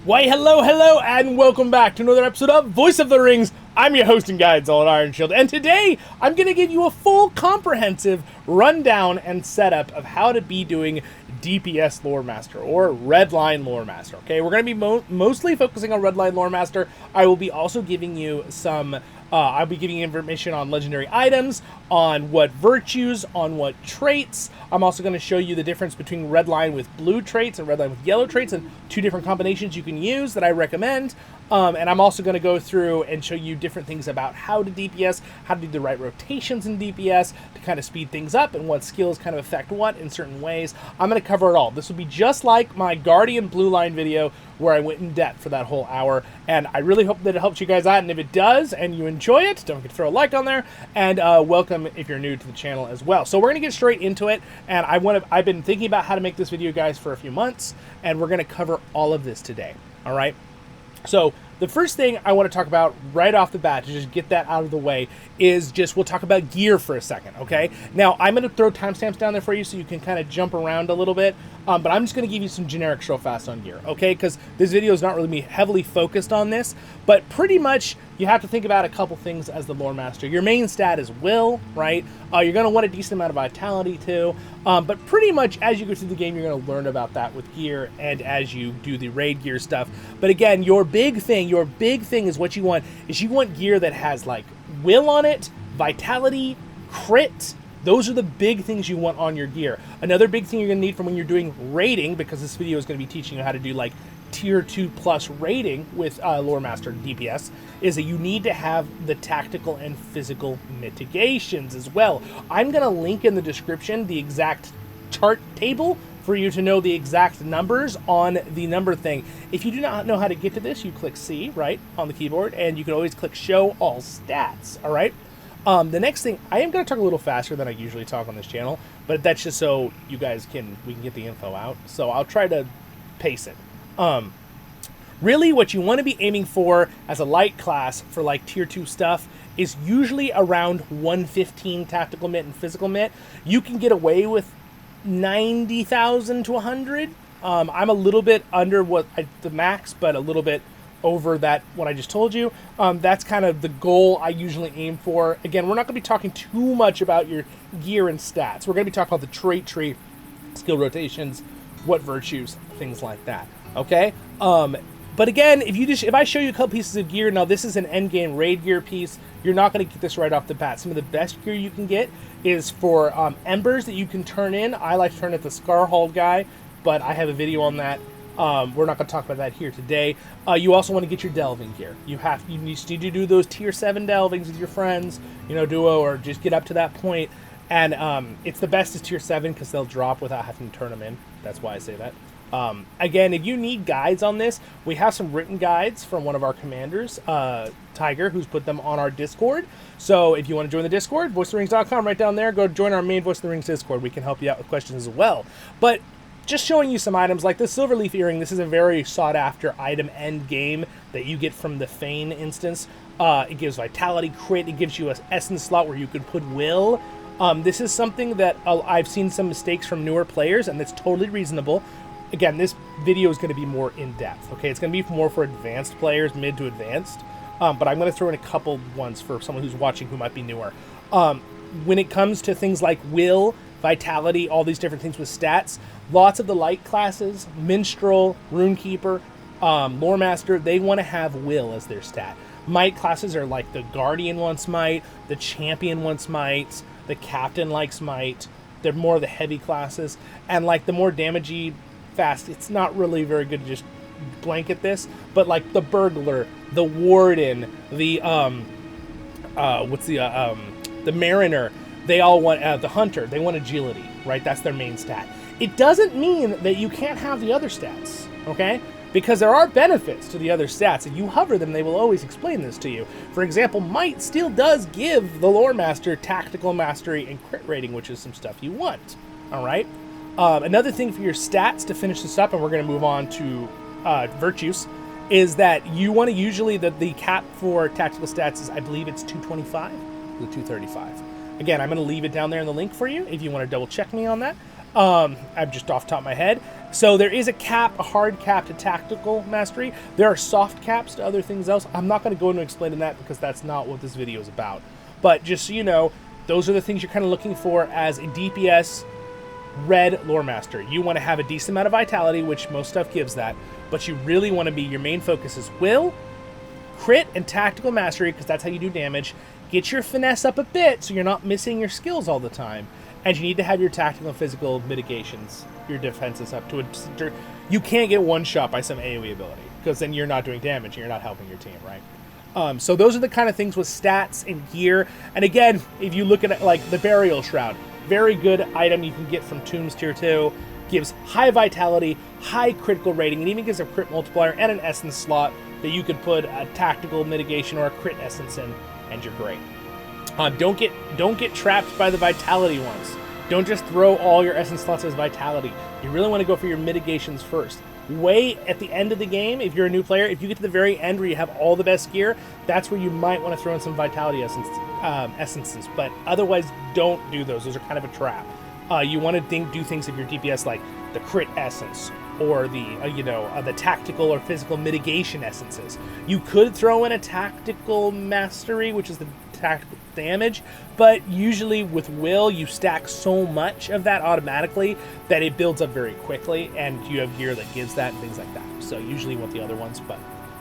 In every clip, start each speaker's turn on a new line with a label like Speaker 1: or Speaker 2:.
Speaker 1: Why, hello, and welcome back to another episode of Voice of the Rings. I'm your host and guide, Zollin Ironshield, and today I'm going to give you a full, comprehensive rundown and setup of how to be doing DPS Lore Master, or Red Line Lore Master, okay? We're going to be mostly focusing on Red Line Lore Master. I will be also giving you some... I'll be giving you information on legendary items, on what virtues, on what traits. I'm also going to show you the difference between red line with blue traits and red line with yellow traits, and two different combinations you can use that I recommend. And I'm also going to go through and show you different things about how to DPS, how to do the right rotations in DPS to kind of speed things up, and what skills kind of affect what in certain ways. I'm going to cover it all. This will be just like my Gaurdian blue line video where I went in depth for that whole hour, and I really hope that it helps you guys out, and if it does and you enjoy it, don't forget to throw a like on there, and welcome if you're new to the channel as well. So we're going to get straight into it, and I've been thinking about how to make this video, guys, for a few months, and we're going to cover all of this today, all right? So the first thing I want to talk about right off the bat, to just get that out of the way, is we'll talk about gear for a second, okay? Now, I'm going to throw timestamps down there for you so you can kind of jump around a little bit, but I'm just going to give you some generics real fast on gear, okay? Because this video is not really heavily focused on this, but pretty much you have to think about a couple things as the Lore Master. Your main stat is will, right? You're going to want a decent amount of vitality too, but pretty much as you go through the game, you're going to learn about that with gear and as you do the raid gear stuff. But again, your big thing is what you want is you want gear that has like will on it, vitality, crit. Those are the big things you want on your gear. Another big thing you're going to need from when you're doing raiding, because this video is going to be teaching you how to do like tier 2 plus raiding with Lore Master DPS, is that you need to have the tactical and physical mitigations as well. I'm going to link in the description the exact chart table for you to know the exact numbers on the number thing. If you do not know how to get to this, you click C, right, on the keyboard, and you can always click Show All Stats, all right? The next thing, I am going to talk a little faster than I usually talk on this channel, but that's just so you guys we can get the info out, so I'll try to pace it. Really, what you want to be aiming for as a light class for like tier 2 stuff is usually around 115 tactical mit and physical mit. You can get away with 90,000 to 100. I'm a little bit under the max, but a little bit over that what I just told you. That's kind of the goal I usually aim for. Again, we're not going to be talking too much about your gear and stats. We're going to be talking about the trait tree, skill rotations, what virtues, things like that. Okay? But again, if I show you a couple pieces of gear, now this is an endgame raid gear piece, you're not going to get this right off the bat. Some of the best gear you can get is for embers that you can turn in. I like to turn it the Scarhold guy, but I have a video on that. We're not going to talk about that here today. You also want to get your delving gear. You need to do those tier 7 delvings with your friends, duo, or just get up to that point. And it's the best is tier 7 because they'll drop without having to turn them in. That's why I say that. Again, if you need guides on this, we have some written guides from one of our commanders, Tiger, who's put them on our Discord. So if you want to join the Discord, voiceoftherings.com, right down there, go join our main Voice of the Rings Discord. We can help you out with questions as well. But just showing you some items like this Silverleaf Earring. This is a very sought after item end game that you get from the Fane instance. It gives vitality, crit, it gives you an essence slot where you could put will. This is something that I've seen some mistakes from newer players, and it's totally reasonable. Again, this video is going to be more in-depth, okay? It's going to be more for advanced players, mid to advanced, but I'm going to throw in a couple ones for someone who's watching who might be newer. When it comes to things like will, vitality, all these different things with stats, lots of the light classes, Minstrel, Runekeeper, Lore Master, they want to have will as their stat. Might classes are like the Guardian wants might, the Champion wants might, the Captain likes might. They're more of the heavy classes, and like the more damagey fast, it's not really very good to just blanket this, but like the Burglar, the Warden, the Mariner, they all want the Hunter, they want agility, right? That's their main stat. It doesn't mean that you can't have the other stats, okay? Because there are benefits to the other stats. If you hover them, they will always explain this to you. For example, Might still does give the Lore Master tactical mastery and crit rating, which is some stuff you want, all right? Another thing for your stats to finish this up, and we're going to move on to virtues, is that you want to usually, the cap for tactical stats is, I believe it's 225 or 235. Again, I'm going to leave it down there in the link for you if you want to double check me on that. I'm just off the top of my head. So there is a cap, a hard cap to tactical mastery. There are soft caps to other things else. I'm not going to go into explaining that because that's not what this video is about. But just so you know, those are the things you're kind of looking for as a DPS red lore master. You want to have a decent amount of vitality, which most stuff gives that, but you really want to be, your main focus is will, crit, and tactical mastery, because that's how you do damage. Get your finesse up a bit so you're not missing your skills all the time. And you need to have your tactical and physical mitigations, your defenses up to a... You can't get one shot by some AoE ability, because then you're not doing damage and you're not helping your team, right? So those are the kind of things with stats and gear. And again, if you look at it like the Burial Shroud, very good item you can get from Tombs Tier 2, gives high vitality, high critical rating, and even gives a crit multiplier and an essence slot that you could put a tactical mitigation or a crit essence in, and you're great. Don't get trapped by the vitality ones. Don't just throw all your essence slots as vitality. You really want to go for your mitigations first. Way at the end of the game, if you're a new player, if you get to the very end where you have all the best gear, that's where you might want to throw in some vitality essences. But otherwise, don't do those. Those are kind of a trap. You want to do things of your DPS like the crit essence or the tactical or physical mitigation essences. You could throw in a tactical mastery, which is the tactical damage, but usually with will, you stack so much of that automatically that it builds up very quickly, and you have gear that gives that and things like that. So usually you want the other ones, but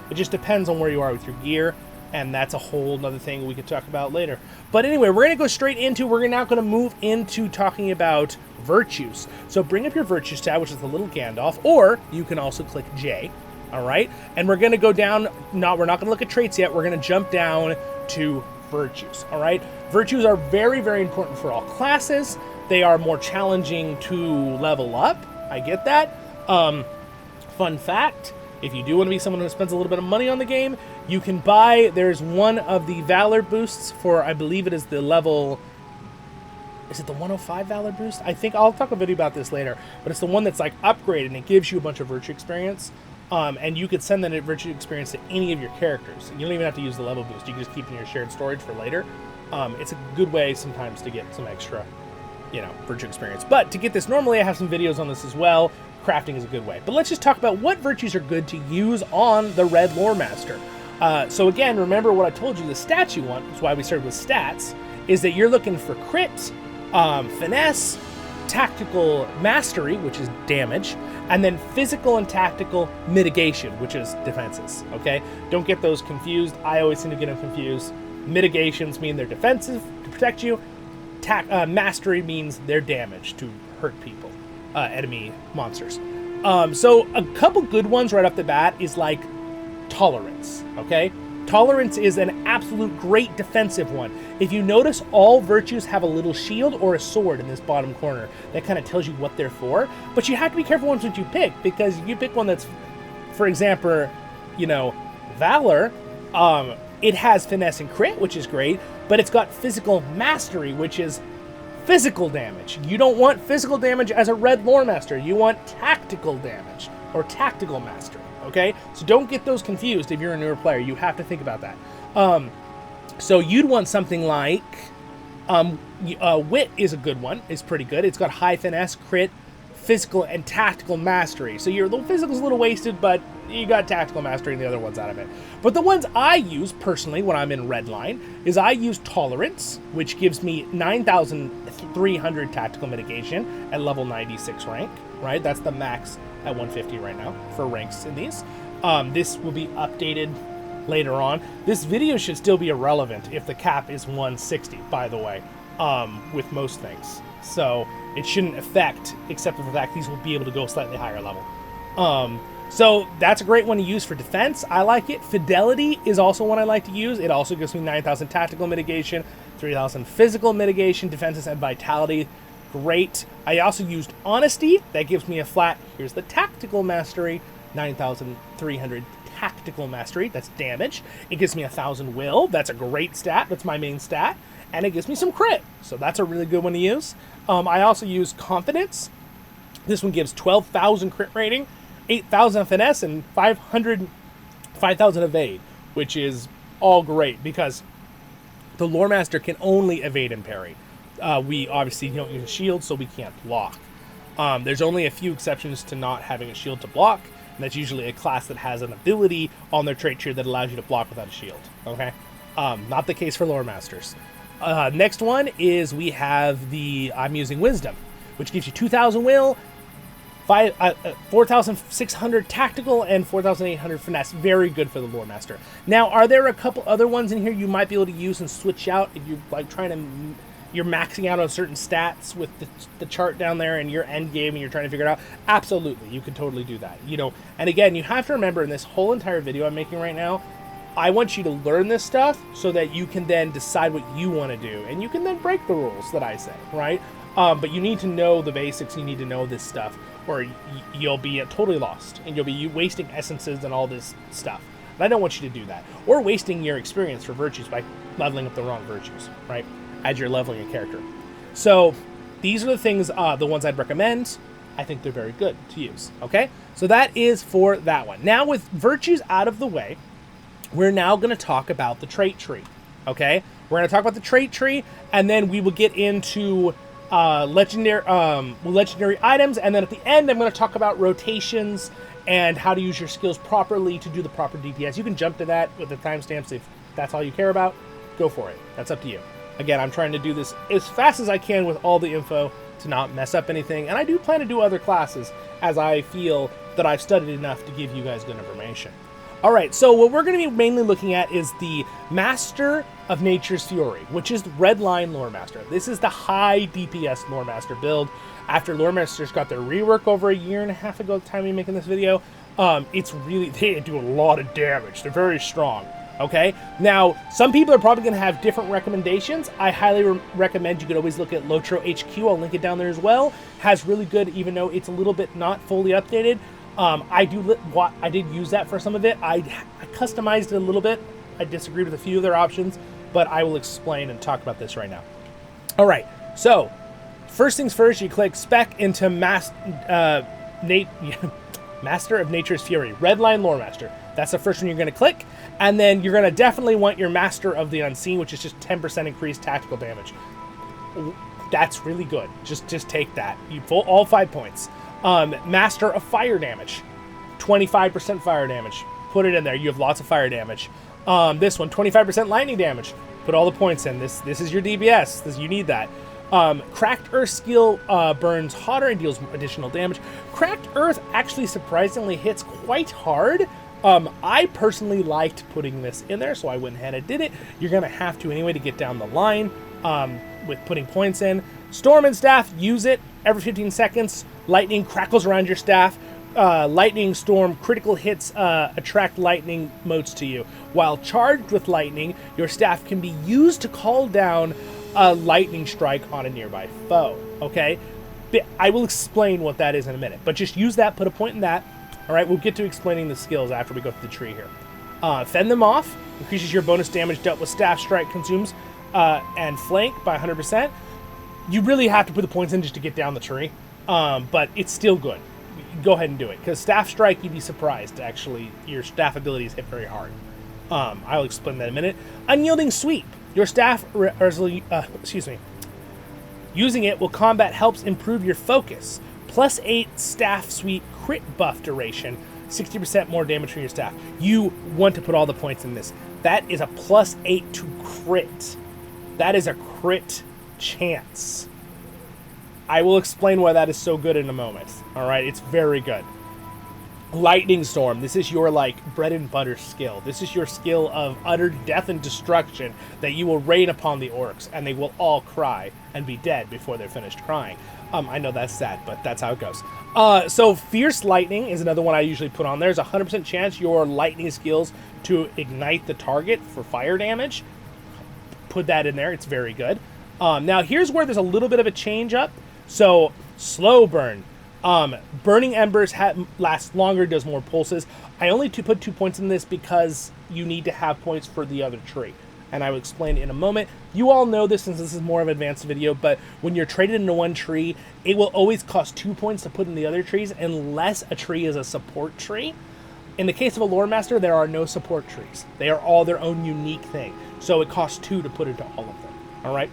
Speaker 1: it just depends on where you are with your gear, and that's a whole nother thing we could talk about later. But anyway, we're going to go straight into, we're now going to move into talking about virtues. So bring up your virtues tab, which is the little Gandalf, or you can also click J, all right? And we're going to go down, we're not going to look at traits yet, we're going to jump down to virtues, all right? Virtues are very, very important for all classes. They are more challenging to level up. I get that. Fun fact, if you do want to be someone who spends a little bit of money on the game, you can buy, there's one of the Valor boosts for, I believe it is the level, is it the 105 Valor boost? I think I'll talk a video about this later, but it's the one that's like upgraded and it gives you a bunch of virtue experience. And you could send that virtue experience to any of your characters. You don't even have to use the level boost. You can just keep it in your shared storage for later. It's a good way sometimes to get some extra, virtue experience. But to get this, normally I have some videos on this as well. Crafting is a good way. But let's just talk about what virtues are good to use on the Red Lore Master. So again, remember what I told you, the stats you want, that's why we started with stats, is that you're looking for crit, finesse, tactical mastery, which is damage, and then physical and tactical mitigation, which is defenses, okay? Don't get those confused. I always seem to get them confused. Mitigations mean they're defensive to protect you. Mastery means they're damage to hurt people, enemy monsters. So a couple good ones right off the bat is like tolerance, okay? Tolerance is an absolute great defensive one. If you notice, all virtues have a little shield or a sword in this bottom corner that kind of tells you what they're for, but you have to be careful ones that you pick, because if you pick one that's, for example, Valor, it has finesse and crit, which is great, but it's got physical mastery, which is physical damage. You don't want physical damage as a Red Lore Master. You want tactical damage or tactical mastery. Okay, so don't get those confused if you're a newer player. You have to think about that. So you'd want something like Wit is a good one. It's pretty good. It's got high finesse, crit, physical, and tactical mastery. So your physical's a little wasted, but you got tactical mastery and the other ones out of it. But the ones I use personally when I'm in Redline is I use Tolerance, which gives me 9,300 tactical mitigation at level 96 rank. Right, that's the max at 150 right now for ranks in these. This will be updated later on. This video should still be irrelevant if the cap is 160, by the way, with most things. So it shouldn't affect, except for the fact these will be able to go slightly higher level. So that's a great one to use for defense. I like it. Fidelity is also one I like to use. It also gives me 9,000 tactical mitigation, 3,000 physical mitigation, defenses, and vitality. Great. I also used Honesty. That gives me a flat, here's the tactical mastery, 9,300 tactical mastery. That's damage. It gives me 1,000 will. That's a great stat. That's my main stat. And it gives me some crit. So that's a really good one to use. I also use Confidence. This one gives 12,000 crit rating, 8,000 finesse, and 5,000 evade, which is all great because the Lore Master can only evade and parry. We obviously don't use a shield, so we can't block. There's only a few exceptions to not having a shield to block, and that's usually a class that has an ability on their trait tree that allows you to block without a shield, okay? Not the case for Lore Masters. Next one is we have I'm using Wisdom, which gives you 2,000 will, 4,600 tactical, and 4,800 finesse. Very good for the Lore Master. Now, are there a couple other ones in here you might be able to use and switch out if you're like you're maxing out on certain stats with the chart down there in your end game and you're trying to figure it out? Absolutely, you can totally do that. You know, and again, you have to remember in this whole entire video I'm making right now, I want you to learn this stuff so that you can then decide what you want to do, and you can then break the rules that I say, right? But you need to know the basics. You need to know this stuff, or you'll be totally lost, and you'll be wasting essences and all this stuff. And I don't want you to do that, or wasting your experience for virtues by leveling up the wrong virtues, right? As you're leveling a character. So these are the things, the ones I'd recommend. I think they're very good to use, okay? So that is for that one. Now, with virtues out of the way, we're now going to talk about the trait tree, okay? We're going to talk about the trait tree, and then we will get into legendary items, and then at the end, I'm going to talk about rotations and how to use your skills properly to do the proper DPS. You can jump to that with the timestamps if that's all you care about. Go for it. That's up to you. Again, I'm trying to do this as fast as I can with all the info to not mess up anything, and I do plan to do other classes as I feel that I've studied enough to give you guys good information. Alright, so what we're going to be mainly looking at is the Master of Nature's Fury, which is the Red Line Lore Master. This is the high DPS Lore Master build. After Lore Masters got their rework over a year and a half ago at the time of making this video, it's really, they do a lot of damage. They're very strong, okay? Now, some people are probably going to have different recommendations. I highly recommend you could always look at LOTRO HQ. I'll link it down there as well. Has really good, even though it's a little bit not fully updated. I did use that for some of it. I customized it a little bit. I disagreed with a few of their options, but I will explain and talk about this right now. All right, so first things first, you click spec into Master of Nature's Fury, Red Line Lore Master. That's the first one you're going to click, and then you're going to definitely want your Master of the Unseen, which is just 10% increased tactical damage. That's really good. Just take that. You pull all 5 points. Master of Fire Damage, 25% fire damage. Put it in there. You have lots of fire damage. This one, 25% lightning damage. Put all the points in. This is your DPS. You need that. Cracked Earth skill burns hotter and deals additional damage. Cracked Earth actually surprisingly hits quite hard. I personally liked putting this in there, so I went ahead and did it. You're going to have to anyway to get down the line with putting points in. Storm and Staff, use it every 15 seconds. Lightning crackles around your staff. Lightning Storm critical hits attract lightning motes to you. While charged with lightning, your staff can be used to call down a lightning strike on a nearby foe. Okay? I will explain what that is in a minute, but just use that, put a point in that. All right, we'll get to explaining the skills after we go through the tree here. Fend them off. Increases your bonus damage dealt with staff strike, consumes and flank by 100%. You really have to put the points in just to get down the tree, but it's still good. Go ahead and do it, because staff strike, you'd be surprised, actually. Your staff abilities hit very hard. I'll explain that in a minute. Unyielding Sweep. Your staff, using it will combat helps improve your focus. +8 staff sweep crit buff duration. 60% more damage from your staff. You want to put all the points in this. That is a +8 to crit. That is a crit chance. I will explain why that is so good in a moment. All right, it's very good. Lightning Storm. This is your, like, bread and butter skill. This is your skill of utter death and destruction that you will rain upon the orcs, and they will all cry and be dead before they're finished crying. I know that's sad, but that's how it goes. So Fierce Lightning is another one I usually put on there. There's a 100% chance your lightning skills to ignite the target for fire damage. Put that in there. It's very good. Now, here's where there's a little bit of a change up. So, Slow Burn. Burning Embers lasts longer, does more pulses. I only put 2 points in this because you need to have points for the other tree, and I will explain in a moment. You all know this since this is more of an advanced video, but when you're traded into one tree, it will always cost 2 points to put in the other trees unless a tree is a support tree. In the case of a Lore Master, there are no support trees. They are all their own unique thing, so it costs 2 to put into all of them. All right?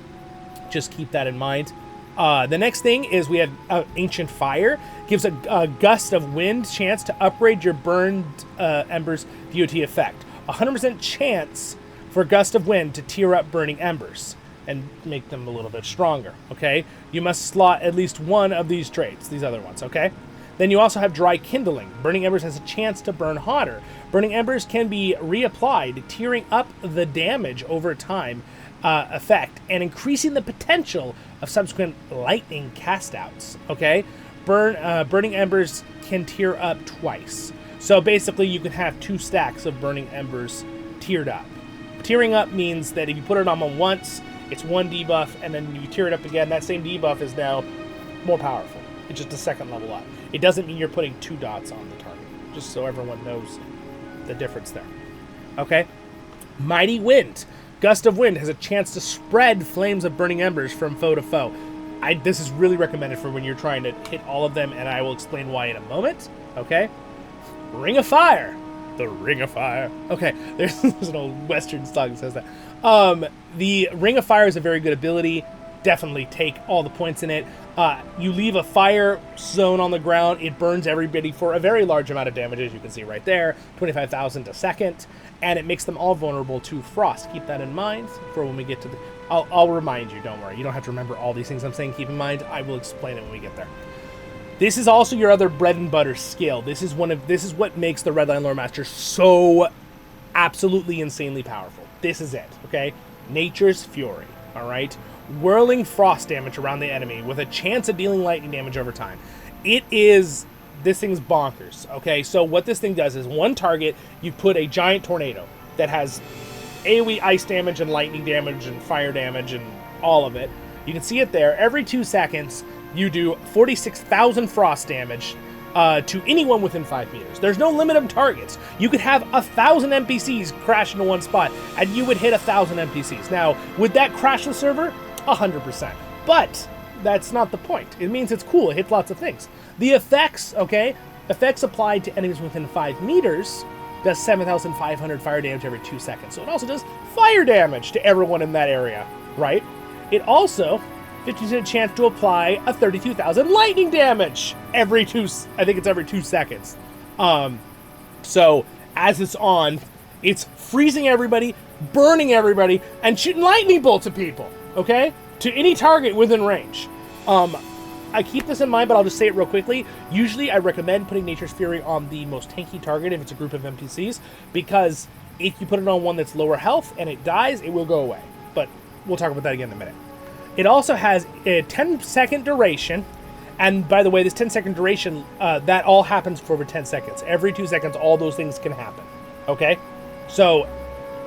Speaker 1: Just keep that in mind. The next thing is we have Ancient Fire. Gives a gust of wind chance to upgrade your burned embers VOT effect. 100% chance for Gust of Wind to tear up burning embers and make them a little bit stronger, okay? You must slot at least one of these traits, these other ones, okay? Then you also have Dry Kindling. Burning Embers has a chance to burn hotter. Burning Embers can be reapplied, tearing up the damage over time effect and increasing the potential of subsequent lightning castouts, okay? Burning Embers can tear up twice. So basically you can have 2 stacks of Burning Embers tiered up. Tearing up means that if you put it on once, it's 1 debuff, and then you tear it up again, that same debuff is now more powerful. It's just a second level up. It doesn't mean you're putting 2 dots on the target, just so everyone knows the difference there. Okay? Mighty Wind. Gust of Wind has a chance to spread flames of burning embers from foe to foe. This is really recommended for when you're trying to hit all of them, and I will explain why in a moment. Okay? Ring of Fire. The Ring of Fire. Okay, there's an old Western song that says that. The Ring of Fire is a very good ability. Definitely take all the points in it. You leave a fire zone on the ground. It burns everybody for a very large amount of damage, as you can see right there. 25,000 a second. And it makes them all vulnerable to frost. Keep that in mind for when we get to the... I'll remind you, don't worry. You don't have to remember all these things I'm saying. Keep in mind. I will explain it when we get there. This is also your other bread and butter skill. This is what makes the Redline Lore Master so absolutely insanely powerful. This is it, okay? Nature's Fury, all right? Whirling frost damage around the enemy with a chance of dealing lightning damage over time. This thing's bonkers, okay? So what this thing does is one target, you put a giant tornado that has AoE ice damage and lightning damage and fire damage and all of it. You can see it there. Every 2 seconds, you do 46,000 frost damage to anyone within 5 meters. There's no limit of targets. You could have 1,000 NPCs crash into one spot, and you would hit 1,000 NPCs. Now, would that crash the server? 100%. But that's not the point. It means it's cool. It hits lots of things. The effects, okay? Effects applied to enemies within 5 meters does 7,500 fire damage every 2 seconds. So it also does fire damage to everyone in that area, right? It also... 50% chance to apply a 32,000 lightning damage every 2 seconds. So as it's on, it's freezing everybody, burning everybody, and shooting lightning bolts at people, okay? To any target within range. I keep this in mind, but I'll just say it real quickly. Usually I recommend putting Nature's Fury on the most tanky target if it's a group of NPCs, because if you put it on one that's lower health and it dies, it will go away. But we'll talk about that again in a minute. It also has a 10-second duration, and by the way, this 10-second duration, that all happens for over 10 seconds. Every 2 seconds, all those things can happen, okay? So,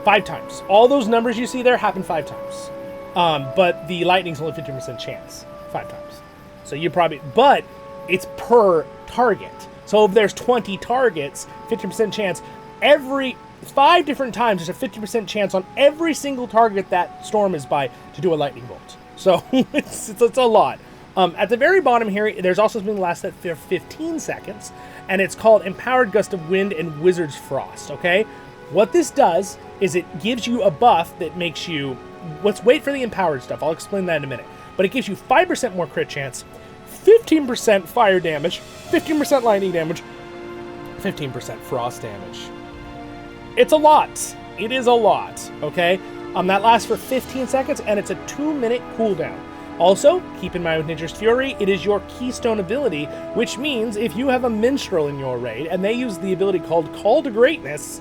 Speaker 1: 5 times. All those numbers you see there happen 5 times. But the lightning's only 50% chance, 5 times. So you probably, but it's per target. So if there's 20 targets, 50% chance, every 5 different times, there's a 50% chance on every single target that storm is by to do a lightning bolt. So it's a lot. At the very bottom here, there's also something that lasts for 15 seconds, and it's called Empowered Gust of Wind and Wizard's Frost, okay? What this does is it gives you a buff that makes you... Let's wait for the empowered stuff. I'll explain that in a minute. But it gives you 5% more crit chance, 15% fire damage, 15% lightning damage, 15% frost damage. It's a lot. It is a lot, okay? That lasts for 15 seconds, and it's a 2-minute cooldown. Also, keep in mind with Nature's Fury, it is your keystone ability, which means if you have a minstrel in your raid, and they use the ability called Call to Greatness,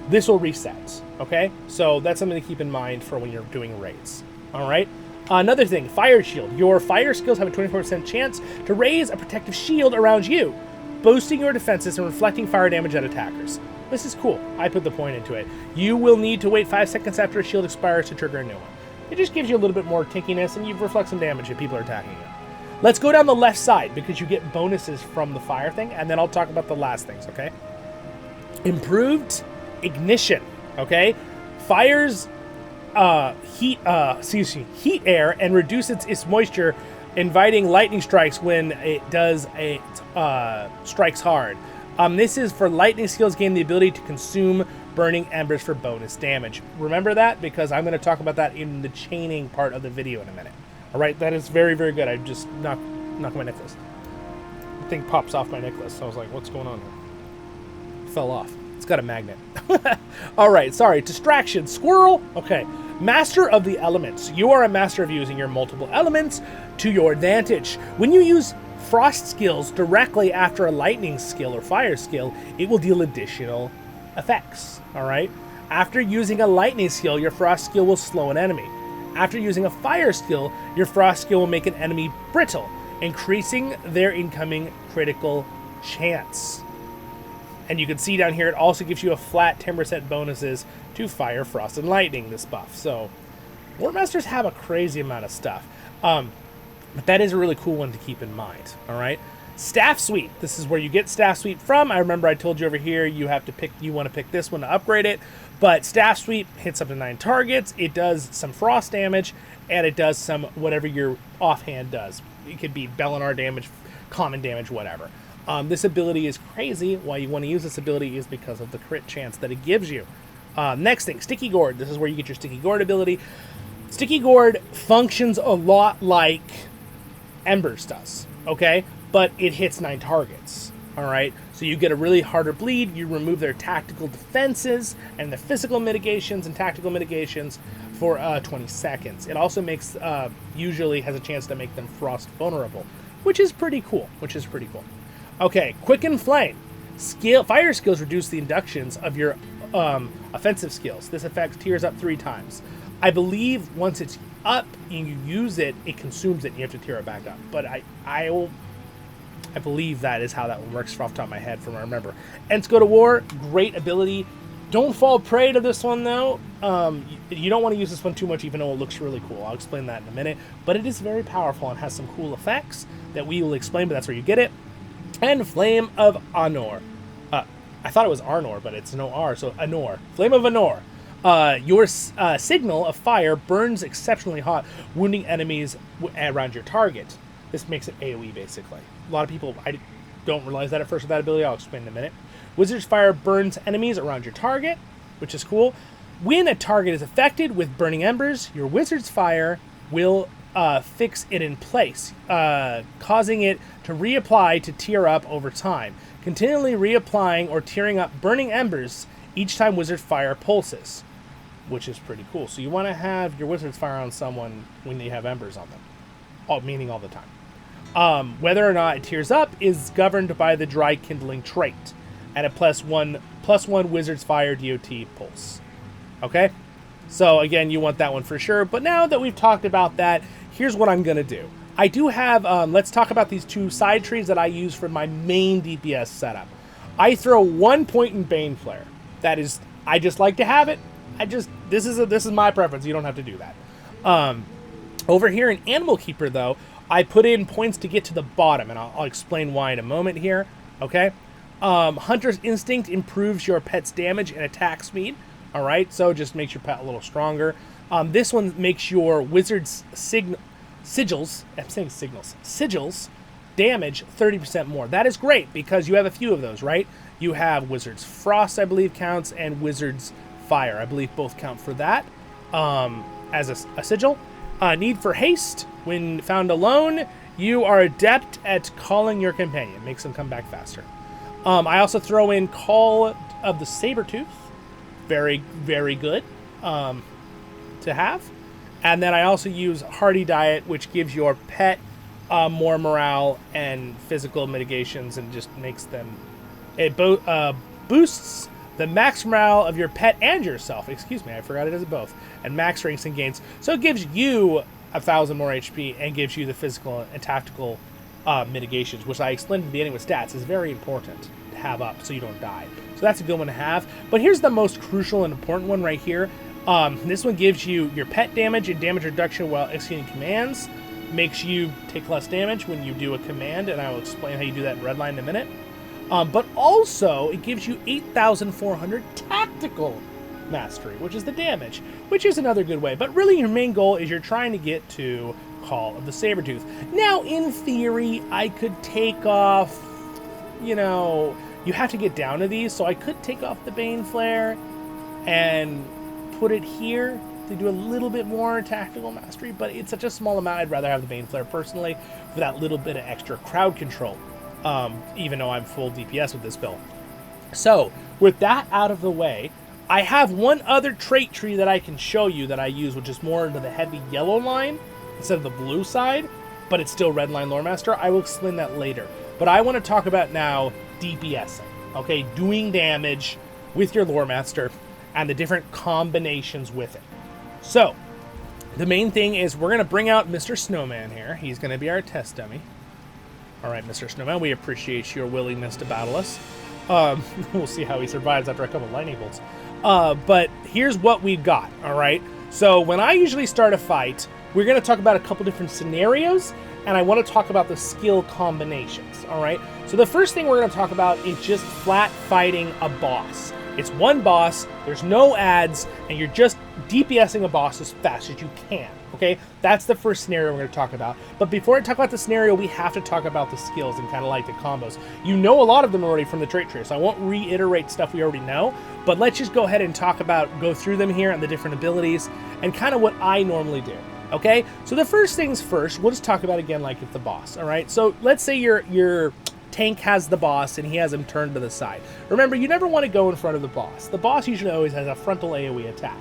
Speaker 1: this will reset, okay? So that's something to keep in mind for when you're doing raids, all right? Another thing, Fire Shield. Your fire skills have a 24% chance to raise a protective shield around you, boosting your defenses and reflecting fire damage at attackers. This is cool. I put the point into it. You will need to wait 5 seconds after a shield expires to trigger a new one. It just gives you a little bit more tinkiness, and you reflect some damage if people are attacking you. Let's go down the left side, because you get bonuses from the fire thing, and then I'll talk about the last things, okay? Improved Ignition, okay? Fires heat air and reduces its moisture, inviting lightning strikes when it does strikes hard. This is for lightning skills gain the ability to consume burning embers for bonus damage. Remember that, because I'm going to talk about that in the chaining part of the video in a minute. All right, that is very, very good. I just knocked my necklace. The thing pops off my necklace. So I was like, what's going on here? It fell off. It's got a magnet. All right, sorry. Distraction. Squirrel. Okay. Master of the elements. You are a master of using your multiple elements to your advantage. When you use frost skills directly after a lightning skill or fire skill, it will deal additional effects. All right. After using a lightning skill, your frost skill will slow an enemy. After using a fire skill, your frost skill will make an enemy brittle, increasing their incoming critical chance. And you can see down here, it also gives you a flat 10% bonuses to fire, frost, and lightning, this buff. So, Warmasters have a crazy amount of stuff. But that is a really cool one to keep in mind, all right? Staff Suite. This is where you get Staff Suite from. I remember I told you over here you want to pick this one to upgrade it. But Staff Suite hits up to 9 targets. It does some frost damage, and it does some whatever your offhand does. It could be Bellinar damage, common damage, whatever. This ability is crazy. Why you want to use this ability is because of the crit chance that it gives you. Next thing, Sticky Gourd. This is where you get your Sticky Gourd ability. Sticky Gourd functions a lot like Embers does, okay? But it hits 9 targets, all right? So you get a really harder bleed. You remove their tactical defenses and the physical mitigations and tactical mitigations for 20 seconds. It also makes, usually has a chance to make them frost vulnerable, which is pretty cool, Okay, Quicken Flame. Fire skills reduce the inductions of your offensive skills. This effect tears up 3 times. I believe once it's up and you use it, it consumes it and you have to tear it back up. But I believe that is how that one works off the top of my head from what I remember. Ents Go to War, great ability. Don't fall prey to this one though. You don't want to use this one too much even though it looks really cool. I'll explain that in a minute. But it is very powerful and has some cool effects that we will explain, but that's where you get it. And Flame of Anor. I thought it was Arnor, but it's no R, so Anor. Flame of Anor. Your signal of fire burns exceptionally hot, wounding enemies around your target. This makes it AoE, basically. A lot of people, I don't realize that at first with that ability. I'll explain in a minute. Wizard's Fire burns enemies around your target, which is cool. When a target is affected with burning embers, your Wizard's Fire will fix it in place, causing it to reapply to tear up over time. Continually reapplying or tearing up burning embers each time Wizard's Fire pulses, which is pretty cool. So you want to have your Wizard's Fire on someone when they have embers on them, meaning all the time. Whether or not it tears up is governed by the Dry Kindling trait at a +1 Wizard's Fire DOT pulse. Okay? So again, you want that one for sure. But now that we've talked about that, here's what I'm going to do. I do have, let's talk about these 2 side trees that I use for my main DPS setup. I throw 1 point in Bane Flare. That is, I just like to have it. This is my preference. You don't have to do that. Over here in Animal Keeper, though, I put in points to get to the bottom, and I'll explain why in a moment here, okay? Hunter's Instinct improves your pet's damage and attack speed, all right? So just makes your pet a little stronger. This one makes your Wizard's sigils, I'm saying signals, sigils, damage 30% more. That is great because you have a few of those, right? You have Wizard's Frost, I believe, counts, and Wizard's Fire. I believe both count for that as a sigil. Need for Haste. When found alone, you are adept at calling your companion. Makes them come back faster. I also throw in Call of the Sabertooth. Very, very good to have. And then I also use Hearty Diet, which gives your pet more morale and physical mitigations and just makes them... It boosts the max morale of your pet and yourself. Excuse me, I forgot it does it both. And max strengths and gains. So it gives you 1,000 more HP and gives you the physical and tactical mitigations, which I explained at the beginning with stats is very important to have up so you don't die. So that's a good one to have. But here's the most crucial and important one right here. This one gives you your pet damage and damage reduction while executing commands. Makes you take less damage when you do a command, and I will explain how you do that in Redline in a minute. But also, it gives you 8,400 tactical mastery, which is the damage, which is another good way. But really, your main goal is you're trying to get to Call of the Sabertooth. Now, in theory, I could take off, you know, you have to get down to these, so I could take off the Bane Flare and put it here, They do a little bit more tactical mastery, but it's such a small amount. I'd rather have the Bane Flare personally for that little bit of extra crowd control, even though I'm full DPS with this build. So, with that out of the way, I have one other trait tree that I can show you that I use, which is more into the heavy yellow line instead of the blue side, but it's still red line Lore Master. I will explain that later. But I want to talk about now DPSing, okay? Doing damage with your Lore Master and the different combinations with it. So, the main thing is we're going to bring out Mr. Snowman here. He's going to be our test dummy. All right, Mr. Snowman, we appreciate your willingness to battle us. We'll see how he survives after a couple lightning bolts. But here's what we've got, all right? So when I usually start a fight, we're going to talk about a couple different scenarios, and I want to talk about the skill combinations, all right? So the first thing we're going to talk about is just flat fighting a boss. It's one boss, there's no ads, and you're just DPSing a boss as fast as you can, okay? That's the first scenario we're going to talk about. But before I talk about the scenario, we have to talk about the skills and kind of like the combos. You know a lot of them already from the trait tree, so I won't reiterate stuff we already know, but let's just go ahead and go through them here and the different abilities and kind of what I normally do, okay? So the first things first, we'll just talk about again like it's the boss, all right? So let's say your tank has the boss and he has him turned to the side. Remember, you never want to go in front of the boss. The boss usually always has a frontal AoE attack.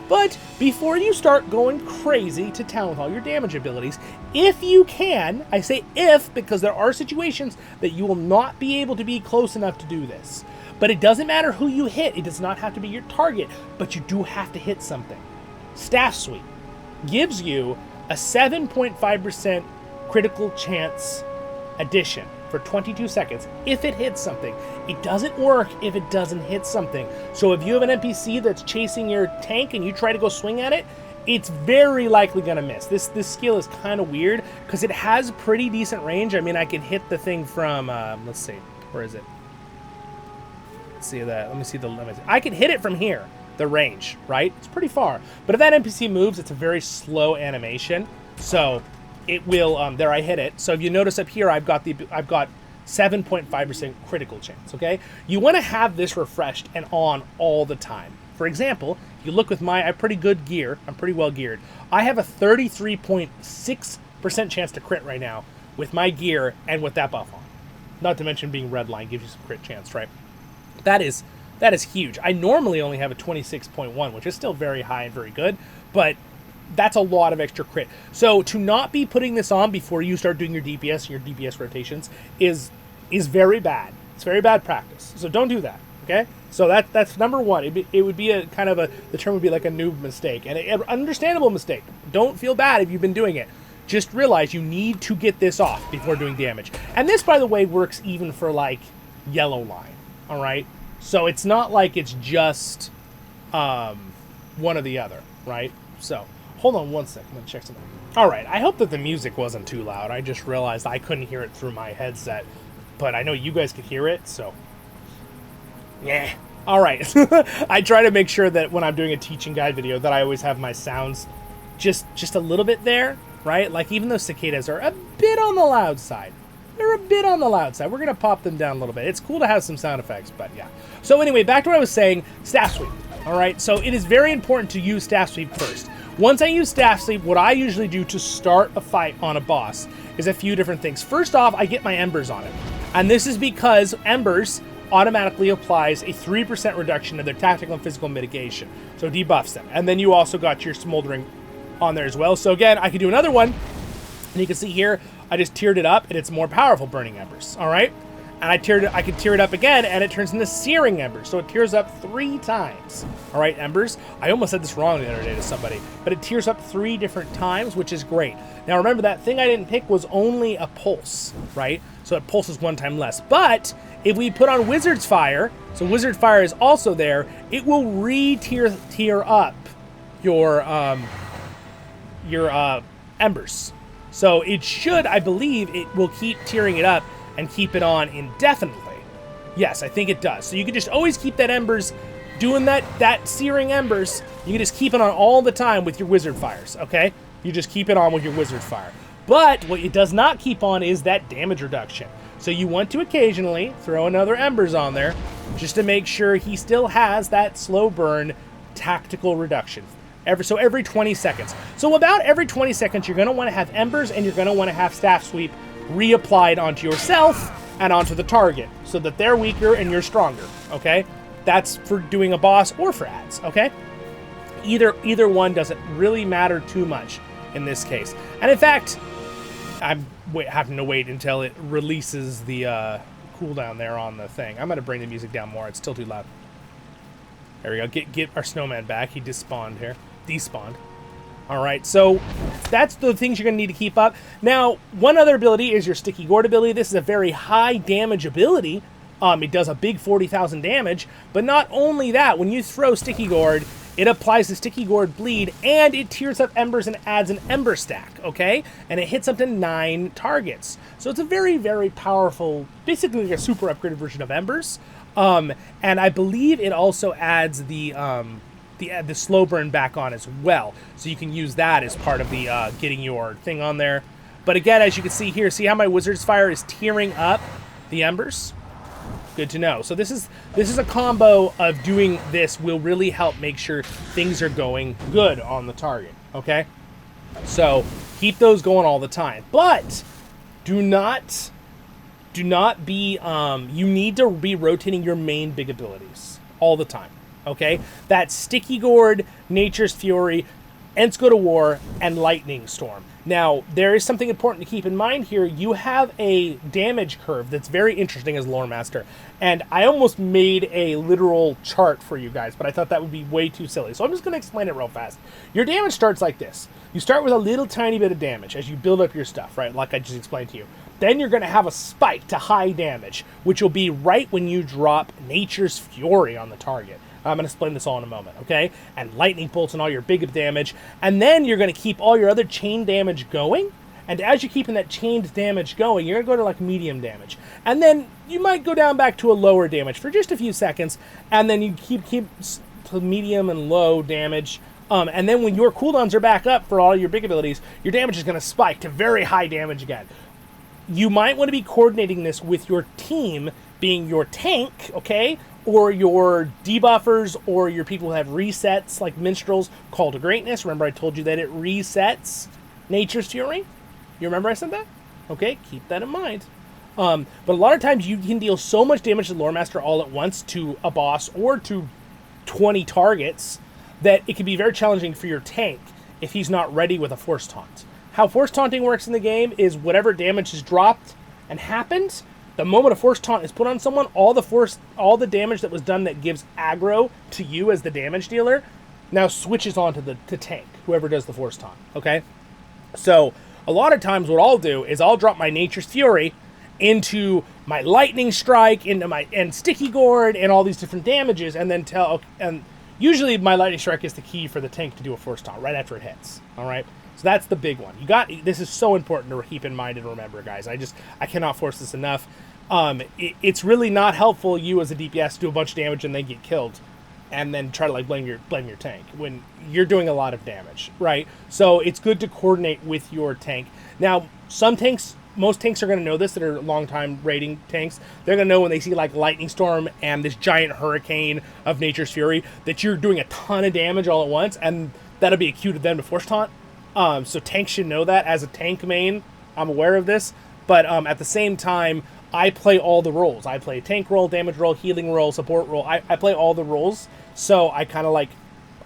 Speaker 1: But before you start going crazy to town with all your damage abilities, if you can, I say if because there are situations that you will not be able to be close enough to do this. But it doesn't matter who you hit. It does not have to be your target, but you do have to hit something. Staff Sweep gives you a 7.5% critical chance addition for 22 seconds if it hits something. It doesn't work if it doesn't hit something. So if you have an NPC that's chasing your tank and you try to go swing at it, it's very likely going to miss. This skill is kind of weird because it has pretty decent range. I mean, I can hit the thing from, let's see, where is it? Let's see that. Let me see the limits. I can hit it from here, the range, right? It's pretty far. But if that NPC moves, it's a very slow animation. So it will, there I hit it. So if you notice up here, I've got 7.5% critical chance, okay? You want to have this refreshed and on all the time. For example, if you look with I have pretty good gear. I'm pretty well geared. I have a 33.6% chance to crit right now with my gear and with that buff on. Not to mention being red line gives you some crit chance, right? That is huge. I normally only have a 26.1, which is still very high and very good, but that's a lot of extra crit. So to not be putting this on before you start doing your DPS and your DPS rotations is very bad. It's very bad practice. So don't do that, okay? So that's number one. It would be a kind of the term would be like a noob mistake, and an understandable mistake. Don't feel bad if you've been doing it. Just realize you need to get this off before doing damage. And this, by the way, works even for like yellow line, all right? So it's not like it's just one or the other, right? So hold on one second. I'm going to check something. All right. I hope that the music wasn't too loud. I just realized I couldn't hear it through my headset, but I know you guys could hear it, so yeah. All right. I try to make sure that when I'm doing a teaching guide video that I always have my sounds just a little bit there, right? Like even those cicadas are a bit on the loud side. They're a bit on the loud side. We're going to pop them down a little bit. It's cool to have some sound effects, but yeah. So anyway, back to what I was saying, Staff Sweep. All right, so it is very important to use Staff Sweep first. Once I use Staff Sweep, what I usually do to start a fight on a boss is a few different things. First off, I get my Embers on it. And this is because Embers automatically applies a 3% reduction in their tactical and physical mitigation. So debuffs them. And then you also got your Smoldering on there as well. So again, I can do another one. And you can see here, I just tiered it up, and it's more powerful Burning Embers, all right? And I can tier it up again, and it turns into Searing Embers, so it tiers up 3 times. All right, Embers. I almost said this wrong the other day to somebody, but it tiers up 3 different times, which is great. Now remember, that thing I didn't pick was only a pulse, right? So it pulses 1 time less. But if we put on Wizard's Fire, so Wizard Fire is also there, it will re-tier up your Embers. So it should, I believe, it will keep tiering it up and keep it on indefinitely. Yes, I think it does. So you can just always keep that Embers, doing that Searing Embers, you can just keep it on all the time with your Wizard Fires, okay? You just keep it on with your Wizard Fire. But what it does not keep on is that damage reduction. So you want to occasionally throw another Embers on there just to make sure he still has that slow burn tactical reduction. Every 20 seconds. So about every 20 seconds, you're going to want to have Embers and you're going to want to have Staff Sweep reapplied onto yourself and onto the target so that they're weaker and you're stronger, okay? That's for doing a boss or for ads, okay? Either one doesn't really matter too much in this case. And in fact, I'm having to wait until it releases the cooldown there on the thing. I'm going to bring the music down more. It's still too loud. There we go. Get our snowman back. He despawned here. Despawned. All right, so that's the things you're going to need to keep up. Now, one other ability is your Sticky Gourd ability. This is a very high damage ability. It does a big 40,000 damage, but not only that, when you throw Sticky Gourd, it applies the Sticky Gourd bleed, and it tears up embers and adds an ember stack, okay? And it hits up to 9 targets. So it's a very, very powerful, basically like a super upgraded version of embers. And I believe it also adds the slow burn back on as well. So you can use that as part of the getting your thing on there. But again, as you can see here, see how my Wizard's Fire is tearing up the embers? Good to know. So this is a combo of doing this will really help make sure things are going good on the target, okay? So keep those going all the time. But do not be, you need to be rotating your main big abilities all the time, okay? That's Sticky Gourd, Nature's Fury, Ents Go to War, and Lightning Storm. Now, there is something important to keep in mind here. You have a damage curve that's very interesting as Lore Master, and I almost made a literal chart for you guys, but I thought that would be way too silly, so I'm just going to explain it real fast. Your damage starts like this. You start with a little tiny bit of damage as you build up your stuff, right, like I just explained to you. Then you're going to have a spike to high damage, which will be right when you drop Nature's Fury on the target. I'm going to explain this all in a moment, okay? And lightning bolts and all your big damage. And then you're going to keep all your other chain damage going. And as you're keeping that chained damage going, you're going to go to like medium damage. And then you might go down back to a lower damage for just a few seconds. And then you keep to medium and low damage. And then when your cooldowns are back up for all your big abilities, your damage is going to spike to very high damage again. You might want to be coordinating this with your team being your tank, okay? Or your debuffers, or your people who have resets, like Minstrels, Call to Greatness. Remember I told you that it resets Nature's Fury? You remember I said that? Okay, keep that in mind. But a lot of times you can deal so much damage to Lore Master all at once to a boss or to 20 targets that it can be very challenging for your tank if he's not ready with a Force Taunt. How Force Taunting works in the game is whatever damage is dropped and happened, the moment a Force Taunt is put on someone, all the damage that was done that gives aggro to you as the damage dealer now switches onto the tank, whoever does the Force Taunt, okay? So a lot of times what I'll do is I'll drop my Nature's Fury into my Lightning Strike, into my Sticky Gourd, and all these different damages, and then and usually my Lightning Strike is the key for the tank to do a Force Taunt right after it hits, all right? So that's the big one. This is so important to keep in mind and remember, guys. I cannot force this enough. It's really not helpful you as a DPS do a bunch of damage and then get killed and then try to like blame your tank when you're doing a lot of damage, right? So it's good to coordinate with your tank. Now, most tanks are going to know this that are long-time raiding tanks. They're going to know when they see like Lightning Storm and this giant hurricane of Nature's Fury that you're doing a ton of damage all at once, and that'll be a cue to them to Force Taunt. So tanks should know that. As a tank main, I'm aware of this, but at the same time, I play all the roles. I play tank role, damage role, healing role, support role. I play all the roles, so I kind of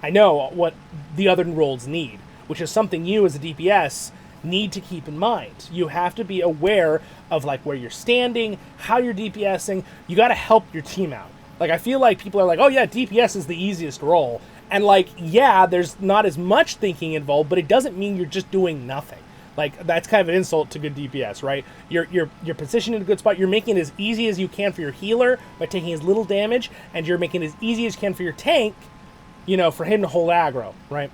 Speaker 1: I know what the other roles need, which is something you as a DPS need to keep in mind. You have to be aware of like where you're standing, how you're DPSing. You got to help your team out. Like, I feel like people are like, oh yeah, DPS is the easiest role. And like, yeah, there's not as much thinking involved, but it doesn't mean you're just doing nothing. Like, that's kind of an insult to good DPS, right? You're positioned in a good spot. You're making it as easy as you can for your healer by taking as little damage, and you're making it as easy as you can for your tank, for him to hold aggro, right?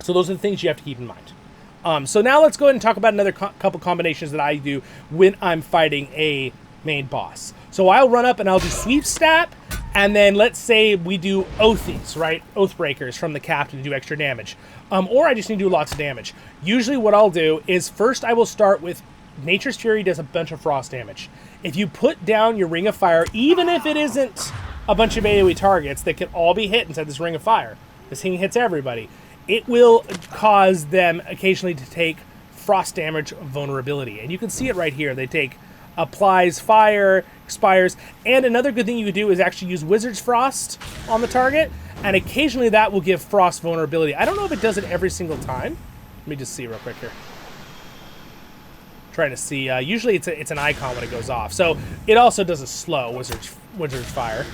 Speaker 1: So those are the things you have to keep in mind. So now let's go ahead and talk about another couple combinations that I do when I'm fighting a main boss. So I'll run up and I'll do Sweep Stat, and then let's say we do Oathies, right? Oathbreakers from the captain to do extra damage. Or I just need to do lots of damage. Usually what I'll do is first I will start with Nature's Fury does a bunch of frost damage. If you put down your Ring of Fire, even if it isn't a bunch of AoE targets that can all be hit inside this Ring of Fire, this thing hits everybody. it will cause them occasionally to take frost damage vulnerability. And you can see it right here. They take applies fire, expires, and another good thing you could do is actually use Wizard's Frost on the target, and occasionally that will give frost vulnerability. I don't know if it does it every single time. Let me just see real quick here. Trying to see. Usually it's an icon when it goes off. So it also does a slow Wizard's Fire.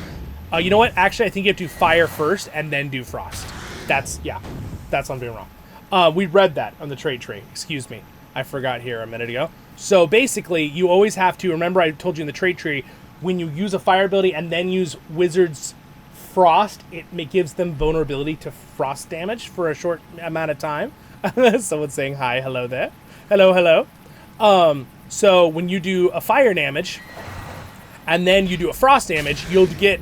Speaker 1: You know what? Actually, I think you have to do fire first and then do frost. That's what I'm doing wrong. We read that on the trait tree. Excuse me. I forgot here a minute ago. So basically, you always have to, remember I told you in the trait tree, when you use a fire ability and then use Wizard's Frost, it gives them vulnerability to frost damage for a short amount of time. Someone's saying hi, hello there. Hello, hello. So when you do a fire damage and then you do a frost damage, you'll get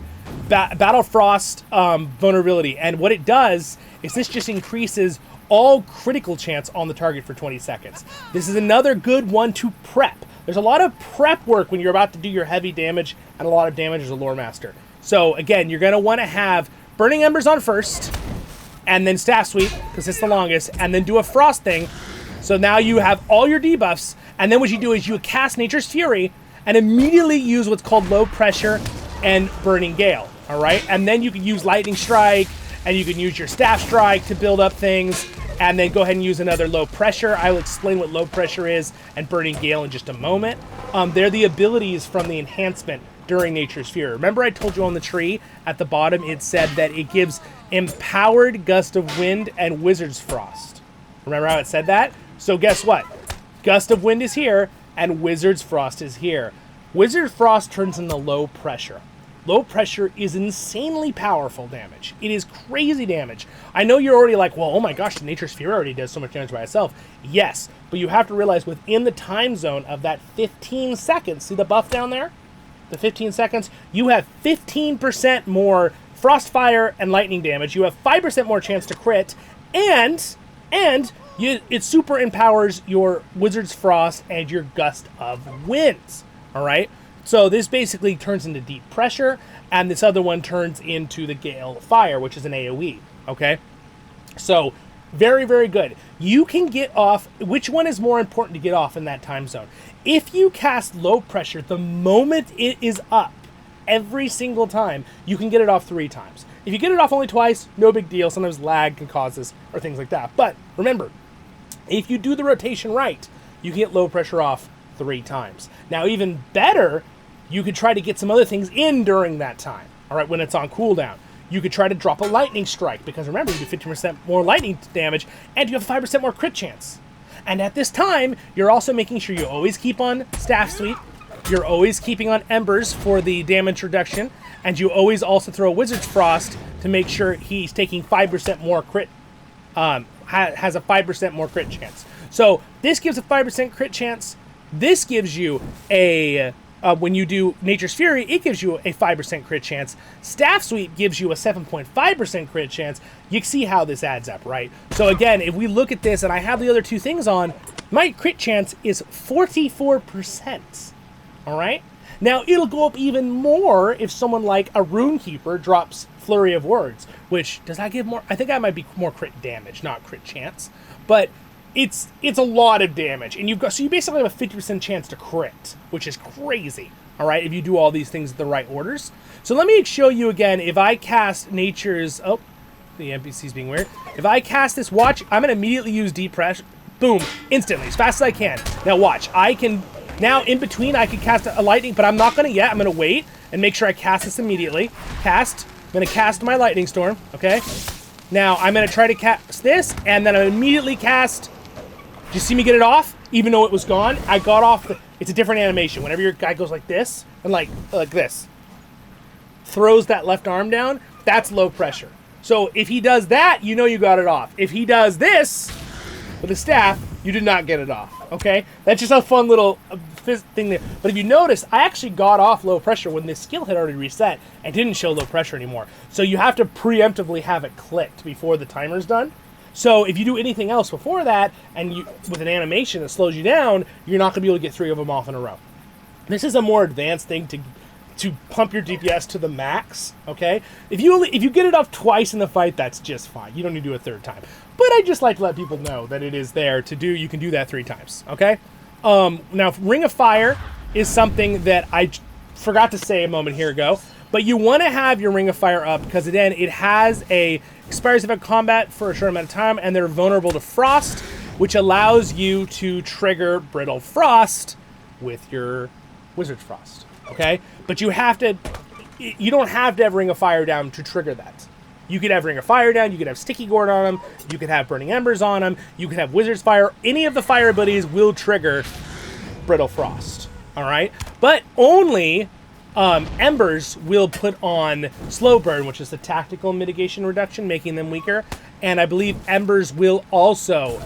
Speaker 1: Battle Frost vulnerability. And what it does is this just increases all critical chance on the target for 20 seconds. This is another good one to prep. There's a lot of prep work when you're about to do your heavy damage and a lot of damage as a lore master. So again, you're going to want to have Burning Embers on first, and then Staff Sweep, because it's the longest, and then do a Frost thing. So now you have all your debuffs, and then what you do is you cast Nature's Fury, and immediately use what's called Low Pressure and Burning Gale, all right? And then you can use Lightning Strike, and you can use your Staff Strike to build up things, and then go ahead and use another Low Pressure. I will explain what Low Pressure is and Burning Gale in just a moment. They're the abilities from the enhancement during Nature's Fury. Remember I told you on the tree at the bottom it said that it gives Empowered Gust of Wind and Wizard's Frost. Remember how it said that? So guess what? Gust of Wind is here and Wizard's Frost is here. Wizard's Frost turns into Low Pressure. Low Pressure is insanely powerful damage. It is crazy damage. I know you're already like, well, oh my gosh, Nature's Fury already does so much damage by itself. Yes, but you have to realize within the time zone of that 15 seconds, see the buff down there? The 15 seconds, you have 15% more frost, fire, and lightning damage. You have 5% more chance to crit, and it super empowers your Wizard's Frost and your Gust of Winds, all right? So this basically turns into Deep Pressure, and this other one turns into the Gale Fire, which is an AoE, okay? So very, very good. You can get off, which one is more important to get off in that time zone? If you cast Low Pressure the moment it is up, every single time, you can get it off 3 times. If you get it off only twice, no big deal. Sometimes lag can cause this or things like that. But remember, if you do the rotation right, you can get Low Pressure off 3 times. Now, even better, you could try to get some other things in during that time, all right, when it's on cooldown. You could try to drop a Lightning Strike, because remember, you do 15% more lightning damage, and you have 5% more crit chance. And at this time, you're also making sure you always keep on Staff Sweep, you're always keeping on Embers for the damage reduction, and you always also throw Wizard's Frost to make sure he's taking 5% more crit, has a 5% more crit chance. So this gives a 5% crit chance. This gives you a... when you do Nature's Fury, it gives you a 5% crit chance. Staff Sweep gives you a 7.5% crit chance. You see how this adds up, right? So again, if we look at this, and I have the other 2 things on, my crit chance is 44%. All right? Now, it'll go up even more if someone like a Runekeeper drops Flurry of Words, which, does that give more? I think that might be more crit damage, not crit chance. But it's a lot of damage, and so you basically have a 50% chance to crit, which is crazy, all right, if you do all these things in the right orders. So let me show you again, if I cast Nature's, oh, the NPC's being weird. If I cast this, watch, I'm going to immediately use Deep Pressure, boom, instantly, as fast as I can. Now watch, I can, now in between I can cast a lightning, but I'm not going to yet, I'm going to wait and make sure I cast this immediately. Cast, I'm going to cast my Lightning Storm, okay? Now I'm going to try to cast this, and then I immediately cast... Do you see me get it off? Even though it was gone, I got off the... It's a different animation. Whenever your guy goes like this, and like this, throws that left arm down, that's Low Pressure. So if he does that, you know you got it off. If he does this with a staff, you did not get it off, okay? That's just a fun little thing there. But if you notice, I actually got off Low Pressure when this skill had already reset and didn't show Low Pressure anymore. So you have to preemptively have it clicked before the timer's done. So if you do anything else before that, and with an animation that slows you down, you're not going to be able to get 3 of them off in a row. This is a more advanced thing to pump your DPS to the max, okay? If you get it off twice in the fight, that's just fine. You don't need to do it a third time. But I just like to let people know that it is there to do. You can do that 3 times, okay? Now, Ring of Fire is something that I forgot to say a moment here ago, but you want to have your Ring of Fire up because, again, it has expires event combat for a short amount of time, and they're vulnerable to Frost, which allows you to trigger Brittle Frost with your Wizard's Frost, okay? But you don't have to have Ring of Fire down to trigger that. You could have Ring of Fire down, you could have Sticky Gourd on them, you could have Burning Embers on them, you could have Wizard's Fire. Any of the fire abilities will trigger Brittle Frost, all right? But only Embers will put on Slow Burn, which is the tactical mitigation reduction, making them weaker. And I believe Embers will also,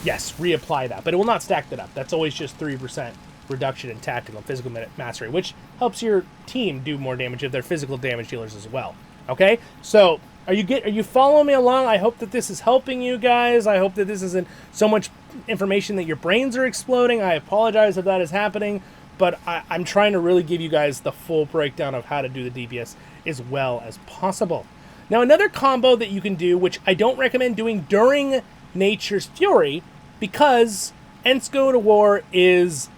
Speaker 1: yes, reapply that, but it will not stack that up. That's always just 3% reduction in tactical and physical mastery, which helps your team do more damage if they're physical damage dealers as well. Okay, so are you following me along? I hope that this is helping you guys. I hope that this isn't so much information that your brains are exploding. I apologize if that is happening, but I'm trying to really give you guys the full breakdown of how to do the DPS as well as possible. Now, another combo that you can do, which I don't recommend doing during Nature's Fury, because Ents Go to War is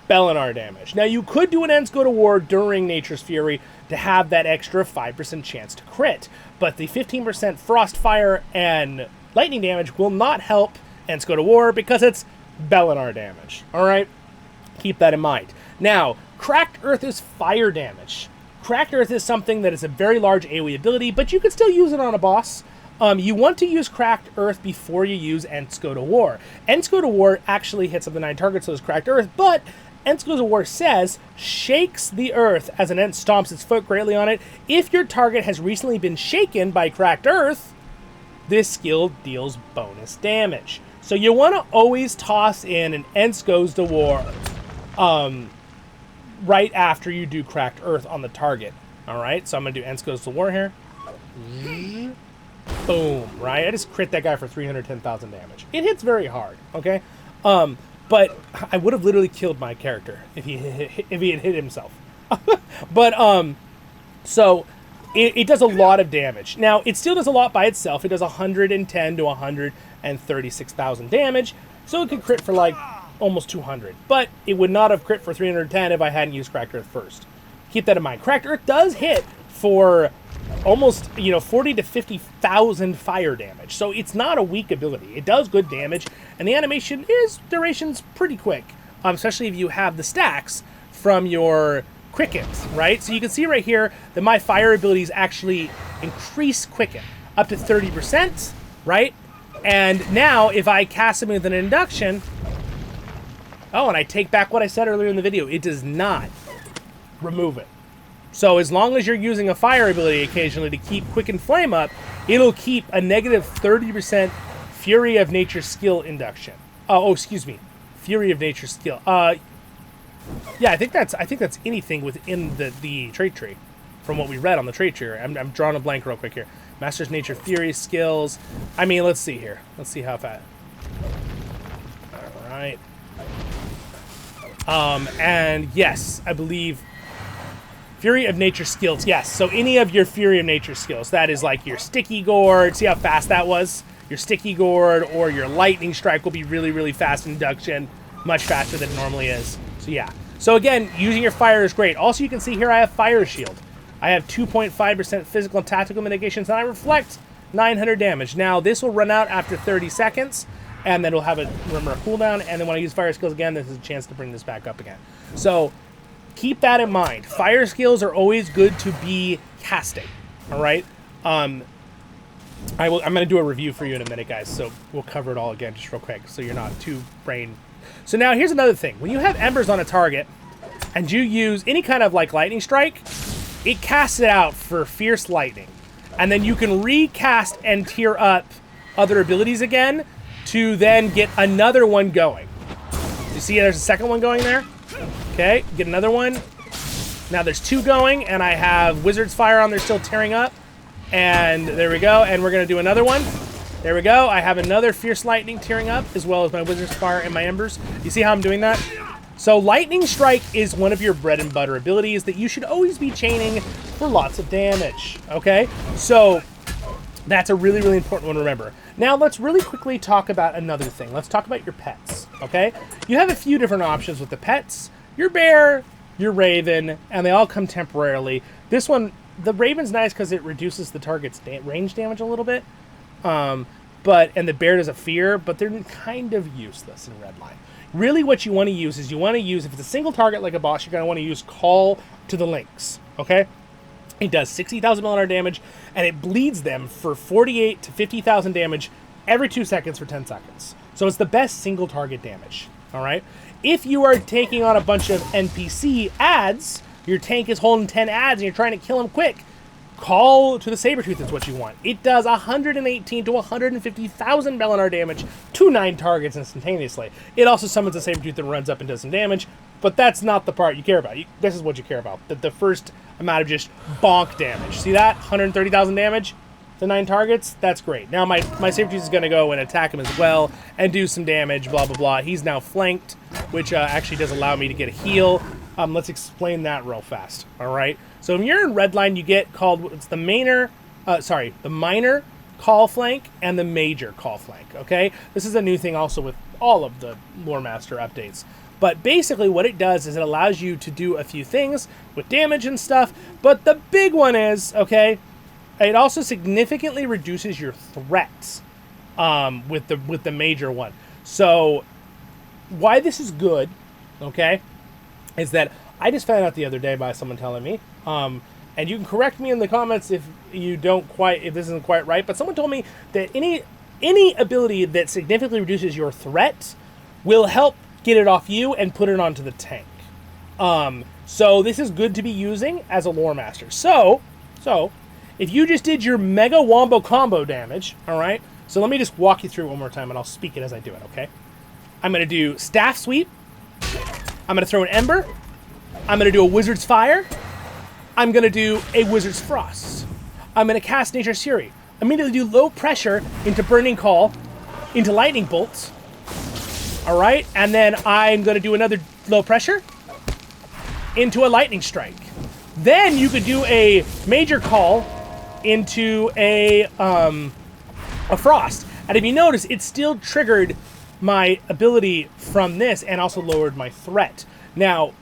Speaker 1: Bellinar damage. Now, you could do an Ents Go to War during Nature's Fury to have that extra 5% chance to crit, but the 15% Frost, Fire, and Lightning damage will not help Ents Go to War because it's Bellinar damage. All right? Keep that in mind. Now, Cracked Earth is fire damage. Cracked Earth is something that is a very large AoE ability, but you can still use it on a boss. You want to use Cracked Earth before you use Ents Go to War. Ents Go to War actually hits up to 9 targets, so it's Cracked Earth, but Ents Go to War says, shakes the earth as an Ent stomps its foot greatly on it. If your target has recently been shaken by Cracked Earth, this skill deals bonus damage. So you want to always toss in an Ents Goes to War right after you do Cracked Earth on the target. All right, so I'm going to do Ents Goes to War here. Boom, right? I just crit that guy for 310,000 damage. It hits very hard, okay? But I would have literally killed my character if he had hit himself. But, so it does a lot of damage. Now, it still does a lot by itself. It does 110 to 136,000 damage, so it could crit for like almost 200. But it would not have crit for 310 if I hadn't used Cracked Earth first. Keep that in mind. Cracked Earth does hit for almost, 40 to 50,000 fire damage. So it's not a weak ability. It does good damage, and the animation duration's pretty quick, especially if you have the stacks from your Quickens, right? So you can see right here that my fire abilities actually increase Quicken up to 30%, right? And now if I cast them with an induction, oh, and I take back what I said earlier in the video, it does not remove it. So as long as you're using a fire ability occasionally to keep Quicken Flame up, it'll keep a negative 30% Fury of Nature skill induction. Oh, excuse me, Fury of Nature skill. Yeah, I think that's anything within the trait tree, from what we read on the trait tree. I'm drawing a blank real quick here. Master's Nature Fury skills. I mean, let's see here. Let's see how fast. All right. And yes, I believe Fury of Nature skills, yes. So any of your Fury of Nature skills, that is like your Sticky Gourd. See how fast that was? Your Sticky Gourd or your Lightning Strike will be really, really fast induction, much faster than it normally is. So yeah. So again, using your fire is great. Also, you can see here I have Fire Shield. I have 2.5% physical and tactical mitigations, and I reflect 900 damage. Now, this will run out after 30 seconds, and then it'll have a cooldown, and then when I use fire skills again, there's a chance to bring this back up again. So keep that in mind. Fire skills are always good to be casting, all right? I'm going to do a review for you in a minute, guys, so we'll cover it all again just real quick so you're not too brain... So now here's another thing. When you have Embers on a target and you use any kind of like Lightning Strike, it casts it out for Fierce Lightning. And then you can recast and tier up other abilities again to then get another one going. You see there's a second one going there? Okay, get another one. Now there's 2 going, and I have Wizard's Fire on there still tearing up. And there we go, and we're going to do another one. There we go. I have another Fierce Lightning tearing up, as well as my Wizard's Fire and my Embers. You see how I'm doing that? So Lightning Strike is one of your bread and butter abilities that you should always be chaining for lots of damage, okay? So that's a really, really important one to remember. Now let's really quickly talk about another thing. Let's talk about your pets, okay? You have a few different options with the pets. Your bear, your raven, and they all come temporarily. This one, the raven's nice because it reduces the target's range damage a little bit. And the bear does a fear, but they're kind of useless in Redline. Really what you want to use is if it's a single target like a boss, you're going to want to use Call to the Lynx, okay? It does 60,000 millimeter damage, and it bleeds them for 48 to 50,000 damage every 2 seconds for 10 seconds. So it's the best single target damage, all right? If you are taking on a bunch of NPC ads, your tank is holding 10 ads and you're trying to kill them quick, Call to the Sabertooth is what you want. It does 118 to 150,000 Melinar damage to 9 targets instantaneously. It also summons a Sabertooth and runs up and does some damage, but that's not the part you care about. This is what you care about, the first amount of just bonk damage. See that? 130,000 damage to 9 targets? That's great. Now my Sabertooth is going to go and attack him as well and do some damage, blah, blah, blah. He's now flanked, which actually does allow me to get a heal. Let's explain that real fast, all right? So when you're in Redline, you get called, it's the minor call flank and the major call flank, okay? This is a new thing also with all of the Lore Master updates. But basically what it does is it allows you to do a few things with damage and stuff, but the big one is, okay, it also significantly reduces your threats with the major one. So why this is good, okay, is that I just found out the other day by someone telling me, and you can correct me in the comments if this isn't quite right, but someone told me that any ability that significantly reduces your threat will help get it off you and put it onto the tank. So this is good to be using as a Lore Master. So if you just did your Mega Wombo Combo damage, all right, so let me just walk you through it one more time and I'll speak it as I do it, okay? I'm going to do Staff Sweep. I'm going to throw an Ember. I'm going to do a Wizard's Fire. I'm going to do a Wizard's Frost. I'm going to cast Nature's Fury. Immediately do Low Pressure into Burning Call, into Lightning Bolts. All right, and then I'm going to do another Low Pressure into a Lightning Strike. Then you could do a Major Call into a Frost. And if you notice, it still triggered my ability from this and also lowered my threat. Now,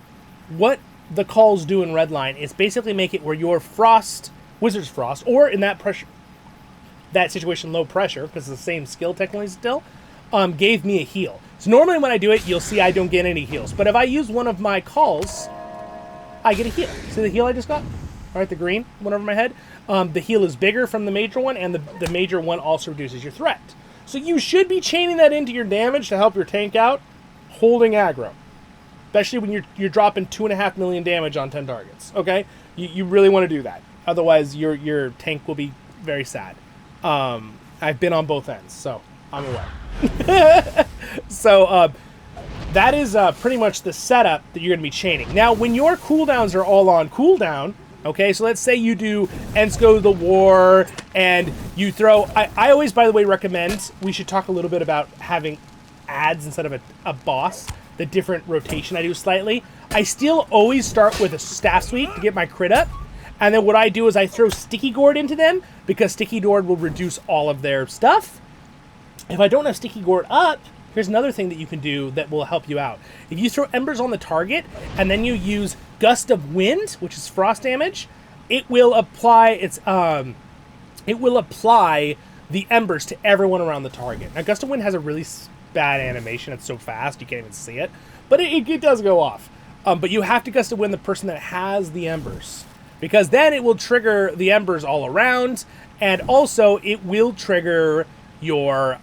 Speaker 1: what the calls do in Redline is basically make it where your Frost, Wizard's Frost, or in that situation, Low Pressure, because it's the same skill technically still, gave me a heal. So normally when I do it, you'll see I don't get any heals. But if I use one of my calls, I get a heal. See the heal I just got? All right, the green one over my head. The heal is bigger from the major one, and the major one also reduces your threat. So you should be chaining that into your damage to help your tank out, holding aggro. Especially when you're dropping 2.5 million damage on 10 targets, okay? You really want to do that. Otherwise, your tank will be very sad. I've been on both ends, so I'm aware. So that is pretty much the setup that you're going to be chaining. Now, when your cooldowns are all on cooldown, okay, so let's say you do Ensko the War, and you throw... I always, by the way, recommend we should talk a little bit about having ads instead of a boss. The different rotation I do slightly. I still always start with a Staff Sweep to get my crit up, and then what I do is I throw Sticky Gourd into them, because Sticky Gourd will reduce all of their stuff. If I don't have Sticky Gourd up, here's another thing that you can do that will help you out. If you throw Embers on the target, and then you use Gust of Wind, which is frost damage, it will apply the Embers to everyone around the target. Now, Gust of Wind has a really bad animation. It's so fast you can't even see it, but it does go off. But you have to Gust of Wind the person that has the Embers, because then it will trigger the Embers all around, and also it will trigger your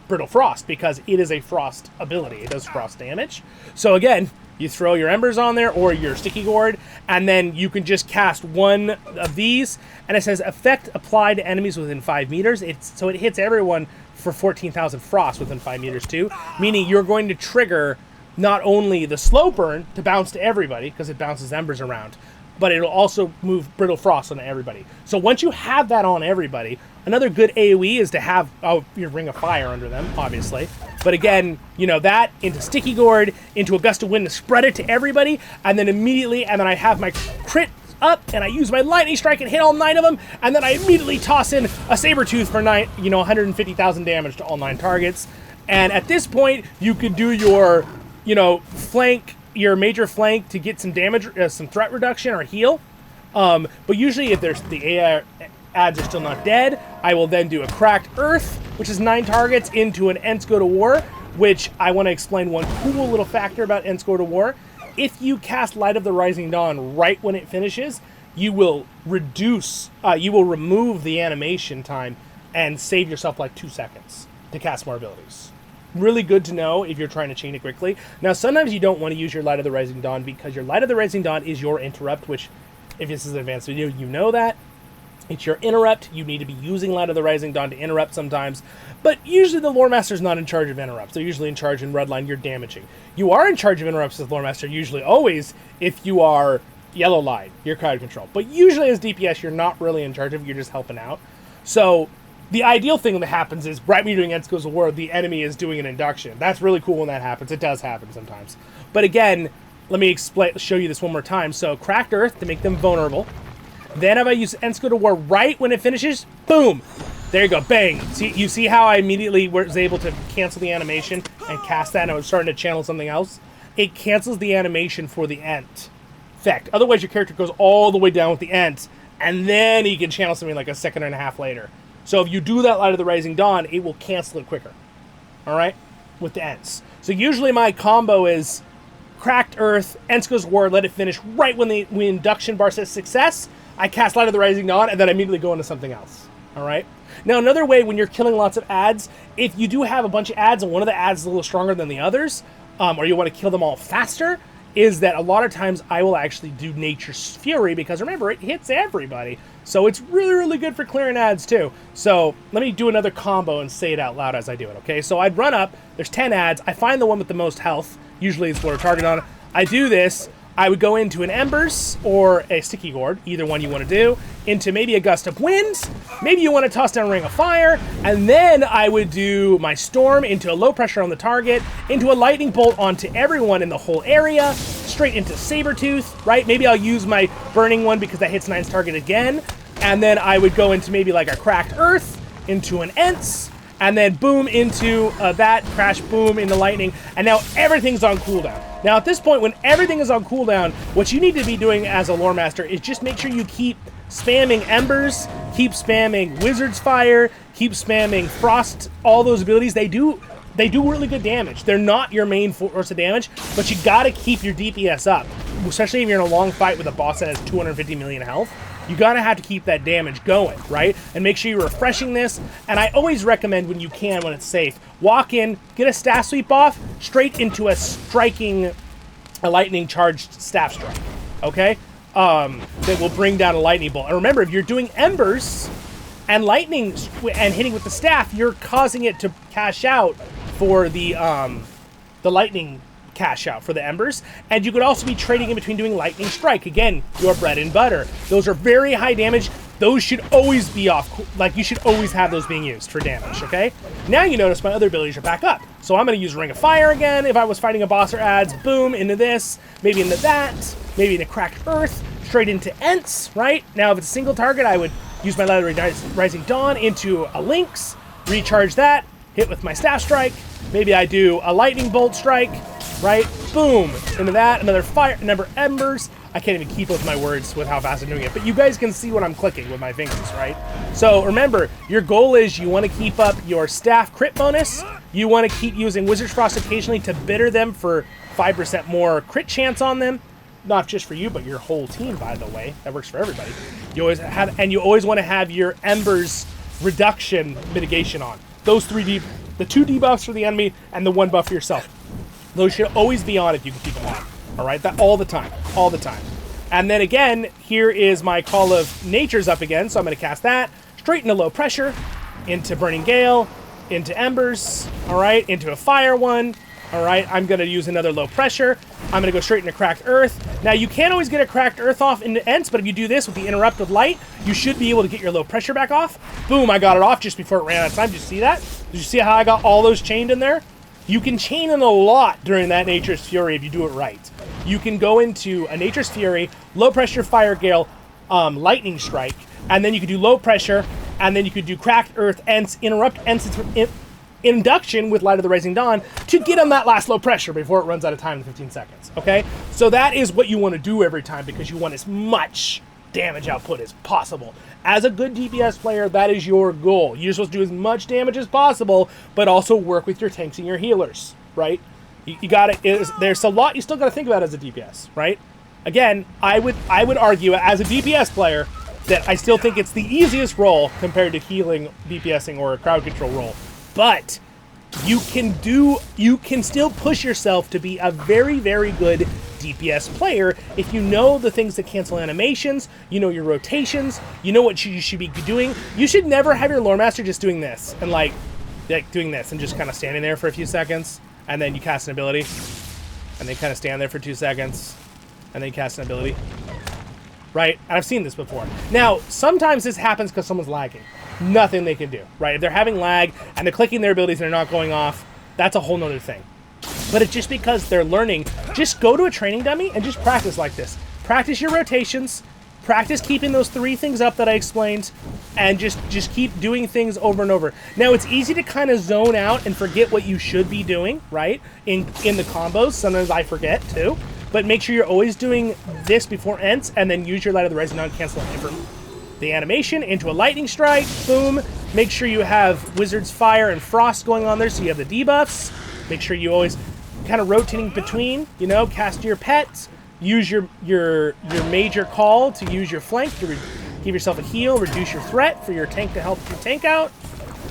Speaker 1: Brittle Frost, because it is a frost ability. It does frost damage. So again, you throw your Embers on there or your Sticky Gourd, and then you can just cast one of these, and it says effect applied to enemies within 5 meters. So it hits everyone for 14,000 frost within 5 meters too, meaning you're going to trigger not only the slow burn to bounce to everybody, because it bounces Embers around, but it'll also move Brittle Frost on everybody. So once you have that on everybody, another good AoE is to have your Ring of Fire under them, obviously. But again, you know, that into Sticky Gourd, into a Gust of Wind to spread it to everybody, and then immediately, and then I have my crit up, and I use my Lightning Strike and hit all 9 of them, and then I immediately toss in a Sabertooth for 150,000 damage to all 9 targets. And at this point, you could do your, flank, your major flank to get some damage, some threat reduction or heal. But usually if the AI ads are still not dead, I will then do a Cracked Earth, which is 9 targets, into an Ents Go to War, which I want to explain one cool little factor about Ents Go to War. If you cast Light of the Rising Dawn right when it finishes, you will remove the animation time and save yourself like 2 seconds to cast more abilities. Really good to know if you're trying to chain it quickly. Now, sometimes you don't want to use your Light of the Rising Dawn because your Light of the Rising Dawn is your interrupt, which, if this is an advanced video, you know that. It's your interrupt. You need to be using Light of the Rising Dawn to interrupt sometimes. But usually the Lore Master's not in charge of interrupts. They're usually in charge in Redline. You're damaging. You are in charge of interrupts as Lore Master, usually always, if you are Yellow Line, you're crowd control. But usually as DPS, you're not really in charge of it. You're just helping out. So the ideal thing that happens is right when you're doing Ents Goes to War, the enemy is doing an induction. That's really cool when that happens. It does happen sometimes. But again, let me show you this one more time. So Cracked Earth to make them vulnerable. Then if I use Ents Go to War right when it finishes, boom! There you go, bang! You see how I immediately was able to cancel the animation and cast that, and I was starting to channel something else? It cancels the animation for the Ent effect. Otherwise, your character goes all the way down with the Ent, and then he can channel something like a second and a half later. So if you do that Light of the Rising Dawn, it will cancel it quicker. Alright? With the Ents. So usually my combo is Cracked Earth, Ents Goes to War, let it finish right when the induction bar says success. I cast Light of the Rising Dawn, and then I immediately go into something else. Alright? Now, another way when you're killing lots of ads, if you do have a bunch of ads and one of the ads is a little stronger than the others, or you want to kill them all faster, is that a lot of times I will actually do Nature's Fury, because remember, it hits everybody. So it's really, really good for clearing ads too. So let me do another combo and say it out loud as I do it, okay? So I'd run up, there's 10 ads, I find the one with the most health, usually it's what I target on. I do this, I would go into an Embers or a Sticky Gourd, either one you want to do, into maybe a Gust of Wind, maybe you want to toss down a Ring of Fire, and then I would do my Storm into a low pressure on the target, into a Lightning Bolt onto everyone in the whole area, straight into Sabertooth, right? Maybe I'll use my Burning one because that hits 9's target again, and then I would go into maybe like a Cracked Earth, into an Ents, and then boom into that, crash, boom into Lightning, and now everything's on cooldown. Now at this point, when everything is on cooldown, what you need to be doing as a Lore Master is just make sure you keep spamming Embers, keep spamming Wizard's Fire, keep spamming Frost, all those abilities. They do really good damage. They're not your main force of damage, but you gotta keep your DPS up, especially if you're in a long fight with a boss that has 250 million health. You gotta have to keep that damage going, right? And make sure you're refreshing this. And I always recommend when you can, when it's safe, walk in, get a staff sweep off, straight into a lightning charged staff strike, okay? That will bring down a lightning bolt. And remember, if you're doing Embers and lightning and hitting with the staff, you're causing it to cash out for the lightning cash out for the Embers, and you could also be trading in between doing Lightning Strike. Again, your bread and butter. Those are very high damage. Those should always be off, like you should always have those being used for damage, okay? Now you notice my other abilities are back up. So I'm going to use Ring of Fire again if I was fighting a boss or ads. Boom, into this, maybe into that, maybe into Cracked Earth, straight into Ents, right? Now if it's a single target, I would use my Light of the Rising Dawn into a Lynx, recharge that, hit with my Staff Strike, maybe I do a Lightning Bolt Strike, right? Boom! Into that, another fire, number Embers. I can't even keep up with my words with how fast I'm doing it, but you guys can see what I'm clicking with my fingers, right? So remember, your goal is you want to keep up your staff crit bonus. You want to keep using Wizard's Frost occasionally to bitter them for 5% more crit chance on them. Not just for you, but your whole team, by the way. That works for everybody. You always have, and you always want to have your Embers reduction mitigation on. Those the 2 debuffs for the enemy and the 1 buff for yourself. Those should always be on if you can keep them on. All right, that all the time, all the time. And then again, here is my Call of Nature's up again, so I'm going to cast that straight into low pressure, into Burning Gale, into Embers, all right, into a fire one, All right, I'm going to use another low pressure. I'm going to go straight into Cracked Earth. Now, you can't always get a Cracked Earth off into Ents, but if you do this with the Interrupt with Light, you should be able to get your low pressure back off. Boom, I got it off just before it ran out of time. Did you see that? Did you see how I got all those chained in there? You can chain in a lot during that Nature's Fury if you do it right. You can go into a Nature's Fury, low pressure Fire Gale, Lightning Strike, and then you could do low pressure, and then you could do Cracked Earth, Ents, Interrupt, Ents, Induction with Light of the Rising Dawn to get on that last low pressure before it runs out of time in 15 seconds, okay? So that is what you want to do every time because you want as much damage output as possible. As a good DPS player, that is your goal. You're supposed to do as much damage as possible, but also work with your tanks and your healers, right? You got it. There's a lot you still got to think about as a DPS, right? Again, I would argue as a DPS player that I still think it's the easiest role compared to healing, DPSing, or a crowd control role. But you can still push yourself to be a very, very good DPS player if you know the things that cancel animations, you know your rotations, you know what you should be doing. You should never have your lore master just doing this and like doing this and just kind of standing there for a few seconds, and then you cast an ability, and they kind of stand there for 2 seconds, and then you cast an ability. Right? And I've seen this before. Now, sometimes this happens because someone's lagging. Nothing they can do, right? If they're having lag and they're clicking their abilities and they're not going off, that's a whole nother thing. But it's just because they're learning. Just go to a training dummy and just practice like this. Practice your rotations, practice keeping those 3 things up that I explained, and just keep doing things over and over. Now, it's easy to kind of zone out and forget what you should be doing, right? In the combos, sometimes I forget too. But make sure you're always doing this before Ents, and then use your Light of the Rising Dawn, cancel the animation into a Lightning Strike, boom. Make sure you have Wizard's Fire and Frost going on there so you have the debuffs. Make sure you always kind of rotating between, you know, cast your pets, use your major call to use your flank to give yourself a heal, reduce your threat for your tank to help your tank out,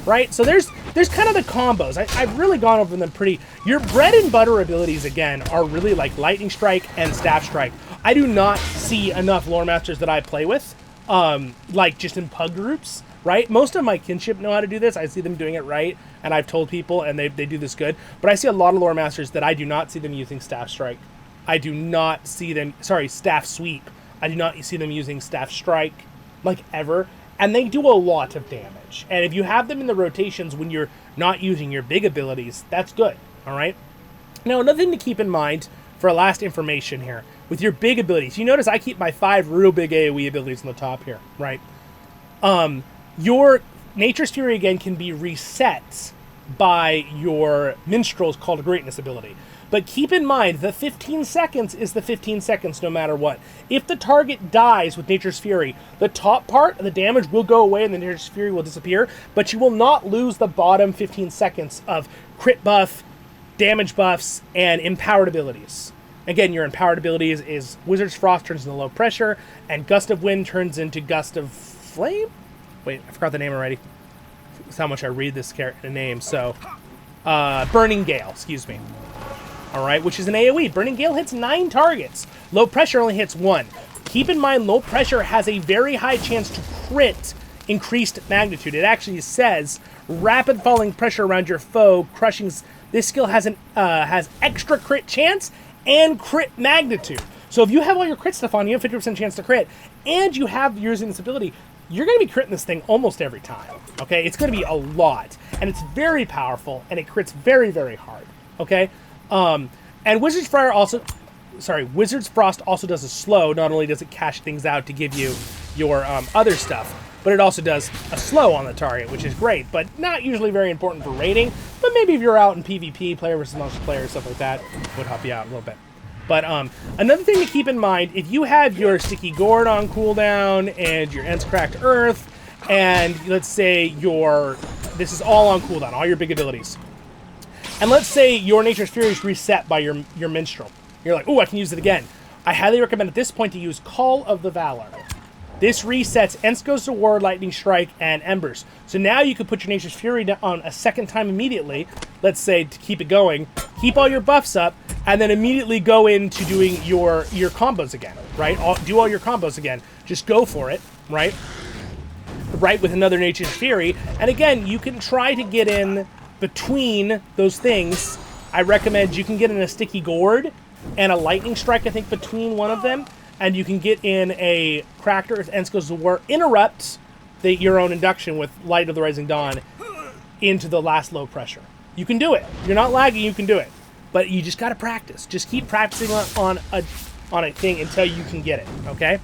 Speaker 1: right? So there's kind of the combos. I've really gone over them pretty. Your bread and butter abilities, again, are really like Lightning Strike and Staff Strike. I do not see enough lore masters that I play with, like just in pug groups, right? Most of my kinship know how to do this. I see them doing it right, and I've told people, and they do this good. But I see a lot of lore masters that I do not see them using Staff Strike. I do not see them, Staff Sweep. I do not see them using Staff Strike, like, ever. And they do a lot of damage. And if you have them in the rotations when you're not using your big abilities, that's good, all right? Now, another thing to keep in mind for our last information here, with your big abilities, you notice I keep my 5 real big AoE abilities on the top here, right? Your Nature's Fury, again, can be reset by your Minstrel's Call to Greatness ability. But keep in mind, the 15 seconds is the 15 seconds no matter what. If the target dies with Nature's Fury, the top part of the damage will go away and the Nature's Fury will disappear, but you will not lose the bottom 15 seconds of crit buff, damage buffs, and empowered abilities. Again, your empowered abilities is Wizard's Frost turns into low pressure, and Gust of Wind turns into Gust of Flame? Wait, I forgot the name already. That's how much I read this name, so... Burning Gale, excuse me. Alright, which is an AoE. Burning Gale hits 9 targets. Low Pressure only hits 1. Keep in mind, Low Pressure has a very high chance to crit increased magnitude. It actually says, rapid falling pressure around your foe, crushing... This skill has extra crit chance and crit magnitude. So if you have all your crit stuff on, you have 50% chance to crit, and you have using this ability, you're going to be critting this thing almost every time. Okay? It's going to be a lot. And it's very powerful, and it crits very, very hard. Okay? And Wizard's Frost also does a slow. Not only does it cash things out to give you your other stuff, but it also does a slow on the target, which is great, but not usually very important for rating. But maybe if you're out in PvP, player versus multiplayer, stuff like that, would help you out a little bit. But another thing to keep in mind, if you have your Sticky Gourd on cooldown and your Ents Cracked Earth, and let's say this is all on cooldown, all your big abilities. And let's say your Nature's Fury is reset by your Minstrel. You're like, ooh, I can use it again. I highly recommend at this point to use Call of the Valar. This resets Ents Goes to War, Lightning Strike, and Embers. So now you can put your Nature's Fury on a second time immediately, let's say, to keep it going, keep all your buffs up, and then immediately go into doing your combos again, right? Do all your combos again. Just go for it, right? Right, with another Nature's Fury. And again, you can try to get in between those things I recommend you can get in a Sticky Gourd and a Lightning Strike, I think, between one of them. And you can get in a Cracked Earth and Goes to War, interrupt your own induction with Light of the Rising Dawn into the last low pressure. You can do it. You're not lagging, you can do it. But you just got to practice. Just keep practicing on a thing until you can get it, okay?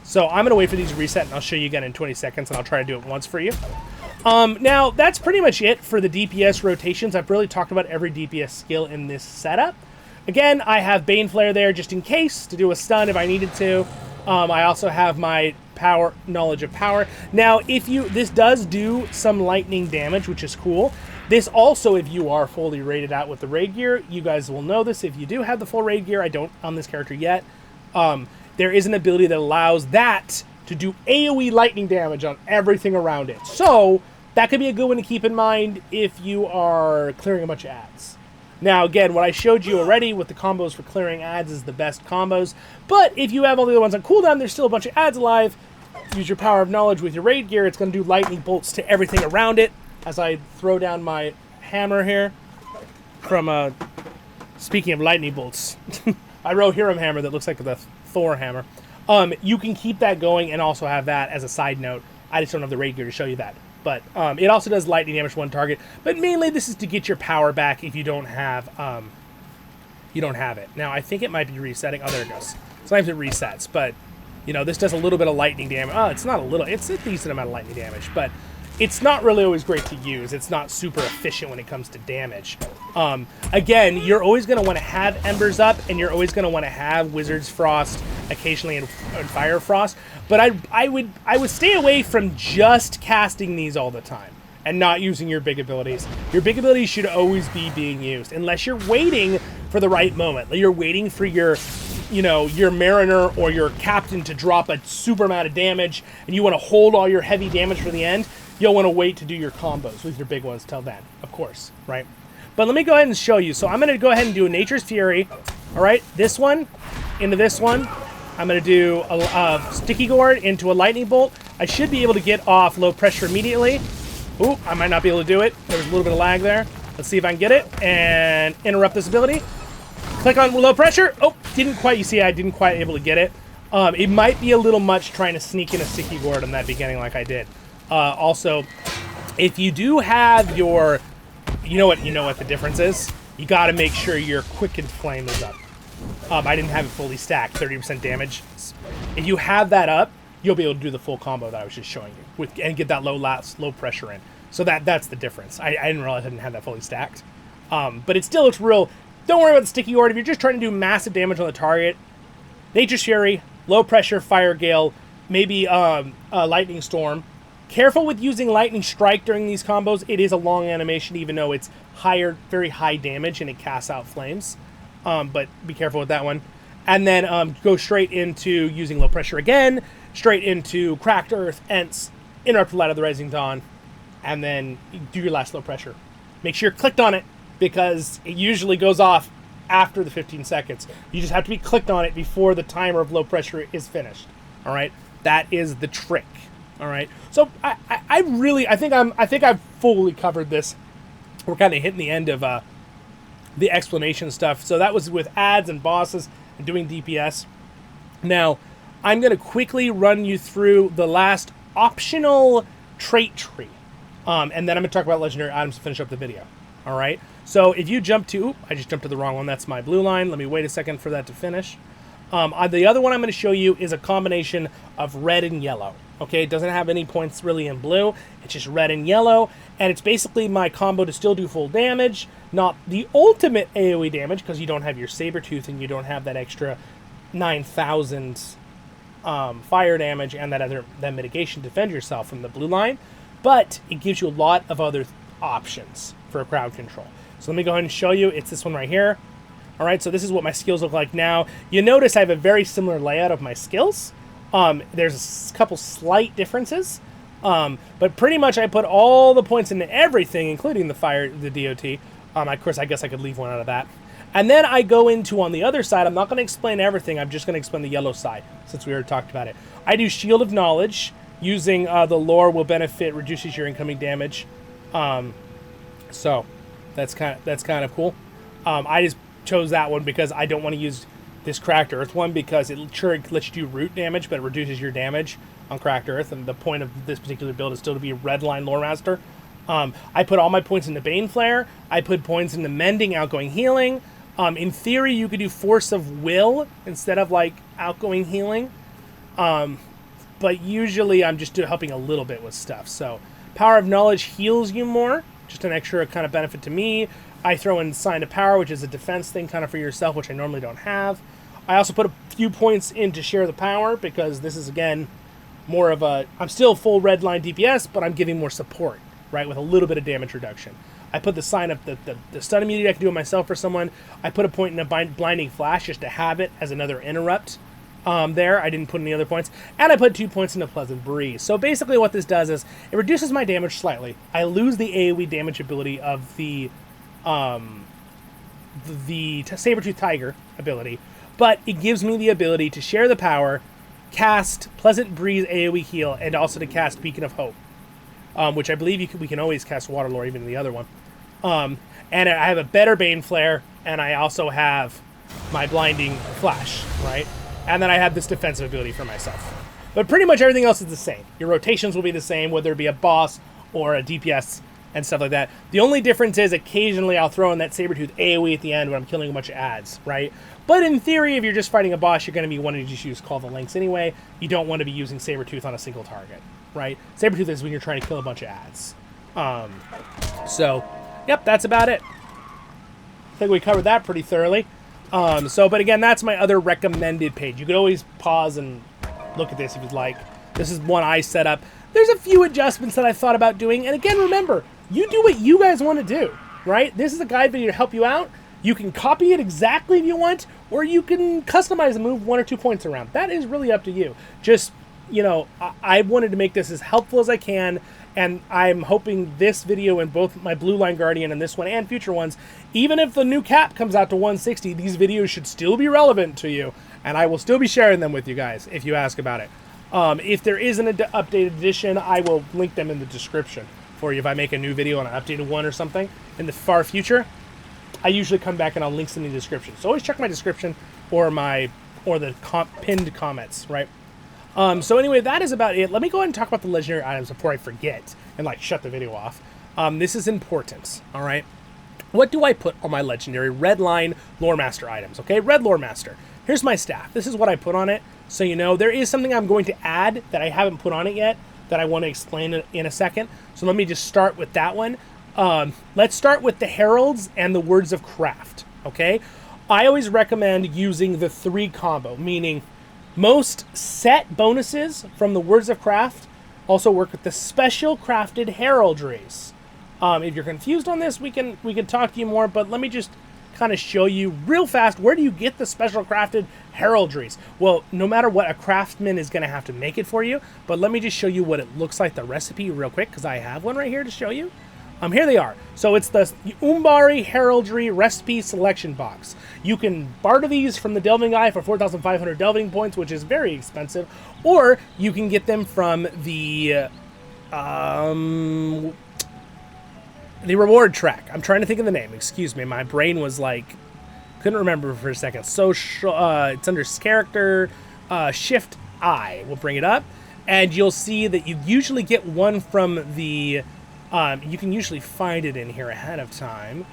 Speaker 1: So I'm going to wait for these to reset, and I'll show you again in 20 seconds, and I'll try to do it once for you. Now, that's pretty much it for the DPS rotations. I've really talked about every DPS skill in this setup. Again, I have Bane Flare there just in case to do a stun if I needed to. I also have my knowledge of power. Now, this does do some lightning damage, which is cool. This also, if you are fully rated out with the raid gear, you guys will know this. If you do have the full raid gear, I don't on this character yet. There is an ability that allows that to do AoE lightning damage on everything around it. So that could be a good one to keep in mind if you are clearing a bunch of ads. Now, again, what I showed you already with the combos for clearing ads is the best combos. But if you have all the other ones on cooldown, there's still a bunch of ads alive. Use your Power of Knowledge with your raid gear. It's going to do lightning bolts to everything around it. As I throw down my hammer here from, speaking of lightning bolts, I wrote Hiram hammer that looks like the Thor hammer. You can keep that going and also have that as a side note. I just don't have the raid gear to show you that. But it also does lightning damage to one target. But mainly this is to get your power back if you don't have it. Now I think it might be resetting. Oh, there it goes. Sometimes it resets, but you know, this does a little bit of lightning damage. Oh, it's not a little, it's a decent amount of lightning damage, but it's not really always great to use. It's not super efficient when it comes to damage. Again, you're always going to want to have Embers up, and you're always going to want to have Wizard's Frost, occasionally and Fire Frost. But I would stay away from just casting these all the time and not using your big abilities. Your big abilities should always be being used, unless you're waiting for the right moment. You're waiting for your Mariner or your Captain to drop a super amount of damage, and you want to hold all your heavy damage for the end. You'll want to wait to do your combos with your big ones till then, of course, right? But let me go ahead and show you. So I'm going to go ahead and do a Nature's Fury. All right, this one into this one. I'm going to do a Sticky Gourd into a Lightning Bolt. I should be able to get off low pressure immediately. Ooh, I might not be able to do it. There was a little bit of lag there. Let's see if I can get it and interrupt this ability. Click on low pressure. Oh, didn't quite. You see, I didn't quite able to get it. It might be a little much trying to sneak in a Sticky Gourd on that beginning like I did. Also, if you do have your, you know what the difference is? You got to make sure your Quickened Flame is up. I didn't have it fully stacked, 30% damage. If you have that up, you'll be able to do the full combo that I was just showing you and get that low pressure in. So that's the difference. I didn't realize I didn't have that fully stacked. But it still looks real. Don't worry about the Sticky Gourd. If you're just trying to do massive damage on the target, Nature's Fury, low pressure, Fire Gale, maybe Lightning Storm. Careful with using Lightning Strike during these combos. It is a long animation, even though it's very high damage and it casts out flames. But be careful with that one. And then go straight into using low pressure again, straight into Cracked Earth, Ents, Interrupt Light of the Rising Dawn, and then do your last low pressure. Make sure you're clicked on it, because it usually goes off after the 15 seconds. You just have to be clicked on it before the timer of low pressure is finished. All right, that is the trick. All right, so I think I've fully covered this. We're kind of hitting the end of the explanation stuff. So that was with ads and bosses and doing DPS. Now I'm going to quickly run you through the last optional trait tree, and then I'm going to talk about legendary items to finish up the video. All right. So if you jump to, I just jumped to the wrong one. That's my blue line. Let me wait a second for that to finish. The other one I'm going to show you is a combination of red and yellow. Okay, it doesn't have any points really in blue. It's just red and yellow, and it's basically my combo to still do full damage, not the ultimate AoE damage, because you don't have your Sabertooth and you don't have that extra 9,000 fire damage and that mitigation to defend yourself from the blue line, but it gives you a lot of other options for a crowd control. So let me go ahead and show you. It's this one right here. All right, so this is what my skills look like now. You notice I have a very similar layout of my skills. There's a couple slight differences, but pretty much I put all the points into everything, including the DOT. Of course, I guess I could leave one out of that. And then I go into, on the other side, I'm not going to explain everything. I'm just going to explain the yellow side, since we already talked about it. I do Shield of Knowledge. Using the lore will benefit, reduces your incoming damage. So that's kind of cool. I just chose that one because I don't want to use this Cracked Earth one because it sure lets you do root damage, but it reduces your damage on Cracked Earth, and the point of this particular build is still to be a Redline Lore Master. I put all my points into Bane Flare. I put points into Mending, Outgoing Healing. In theory, you could do Force of Will instead of, like, Outgoing Healing. But usually I'm just helping a little bit with stuff. So Power of Knowledge heals you more, just an extra kind of benefit to me. I throw in Sign of Power, which is a defense thing kind of for yourself, which I normally don't have. I also put a few points in to Share the Power, because this is, again, more of a... I'm still full Redline DPS, but I'm giving more support, right, with a little bit of damage reduction. I put the sign of the stun immunity I can do it myself for someone. I put a point in a Blinding Flash just to have it as another interrupt there. I didn't put any other points. And I put 2 points into Pleasant Breeze. So basically what this does is it reduces my damage slightly. I lose the AoE damage ability of the Saber-Tooth Tiger ability, but it gives me the ability to share the power, cast Pleasant Breeze AoE heal, and also to cast Beacon of Hope, which I believe we can always cast Waterlore even in the other one. And I have a better Bane Flare, and I also have my Blinding Flash, right? And then I have this defensive ability for myself. But pretty much everything else is the same. Your rotations will be the same, whether it be a boss or a DPS and stuff like that. The only difference is occasionally I'll throw in that Saber-Tooth AoE at the end when I'm killing a bunch of ads, right? But in theory, if you're just fighting a boss, you're going to be wanting to just use Call the Lynx anyway. You don't want to be using Saber-Tooth on a single target, right? Saber-Tooth is when you're trying to kill a bunch of ads. So, yep, that's about it. I think we covered that pretty thoroughly. But again, that's my other recommended page. You could always pause and look at this if you'd like. This is one I set up. There's a few adjustments that I thought about doing. And again, remember, you do what you guys want to do, right? This is a guide video to help you out. You can copy it exactly if you want, or you can customize and move 1 or 2 points around. That is really up to you. Just, you know, I wanted to make this as helpful as I can, and I'm hoping this video and both my Blue Line Guardian and this one and future ones, even if the new cap comes out to 160, these videos should still be relevant to you, and I will still be sharing them with you guys if you ask about it. If there is an updated edition, I will link them in the description for you if I make a new video on an updated one or something in the far future. I usually come back and I'll link them in the description. So always check my description or the pinned comments, right? So anyway, that is about it. Let me go ahead and talk about the legendary items before I forget and like shut the video off. This is important, all right? What do I put on my legendary Redline Lore Master items, okay? Red Lore Master. Here's my staff. This is what I put on it. So you know, there is something I'm going to add that I haven't put on it yet that I want to explain in a second. So let me just start with that one. Let's start with the Heralds and the Words of Craft, okay? I always recommend using the 3 combo, meaning most set bonuses from the Words of Craft also work with the special crafted heraldries. If you're confused on this, we can talk to you more, but let me just kind of show you real fast, where do you get the special crafted heraldries? Well, no matter what, a craftsman is going to have to make it for you, but let me just show you what it looks like, the recipe real quick, because I have one right here to show you. Here they are. So it's the Umbari Heraldry Recipe Selection Box. You can barter these from the Delving Guy for 4,500 Delving points, which is very expensive, or you can get them from the reward track. I'm trying to think of the name. Excuse me. My brain was like, couldn't remember for a second. Social, it's under character, Shift I will bring it up, and you'll see that you usually get one from the, you can usually find it in here ahead of time.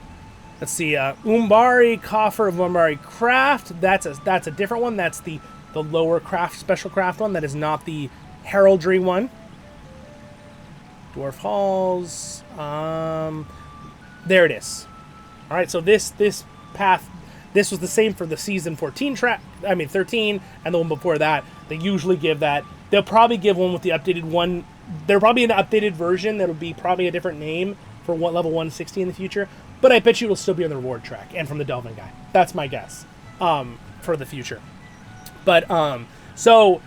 Speaker 1: Let's see, Umbari Coffer of Umbari Craft. That's a different one. That's the lower craft, special craft one. That is not the heraldry one. Dwarf Halls. There it is. All right, so this path, this was the same for the season 13 and the one before that. They usually give that. They'll probably give one with the updated one. There'll probably be an updated version that'll be probably a different name for level 160 in the future. But I bet you it'll still be on the reward track and from the Delving Guy. That's my guess for the future. But so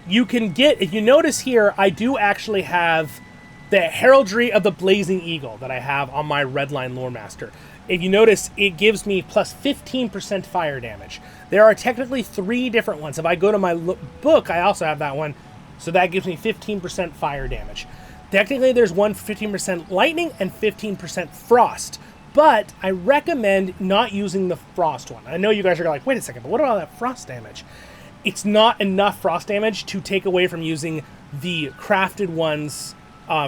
Speaker 1: you can get, if you notice here, I do actually have the Heraldry of the Blazing Eagle that I have on my Redline Lore Master. If you notice, it gives me plus 15% fire damage. There are technically 3 different ones. If I go to my book, I also have that one. So that gives me 15% fire damage. Technically, there's one for 15% lightning and 15% frost. But I recommend not using the frost one. I know you guys are like, wait a second, but what about that frost damage? It's not enough frost damage to take away from using the crafted ones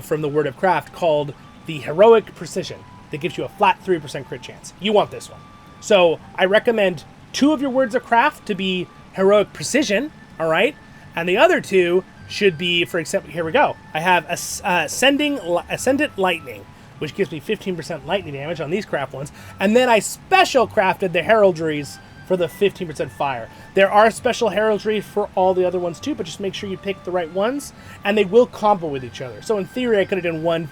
Speaker 1: from the Word of Craft called the Heroic Precision that gives you a flat 3% crit chance. You want this one. So I recommend 2 of your Words of Craft to be Heroic Precision, all right? And the other 2 should be, for example, here we go. I have Ascendant Lightning, which gives me 15% lightning damage on these craft ones. And then I special crafted the Heraldries for the 15% fire. There are special heraldry for all the other ones too, but just make sure you pick the right ones, and they will combo with each other. So in theory, I could have done one,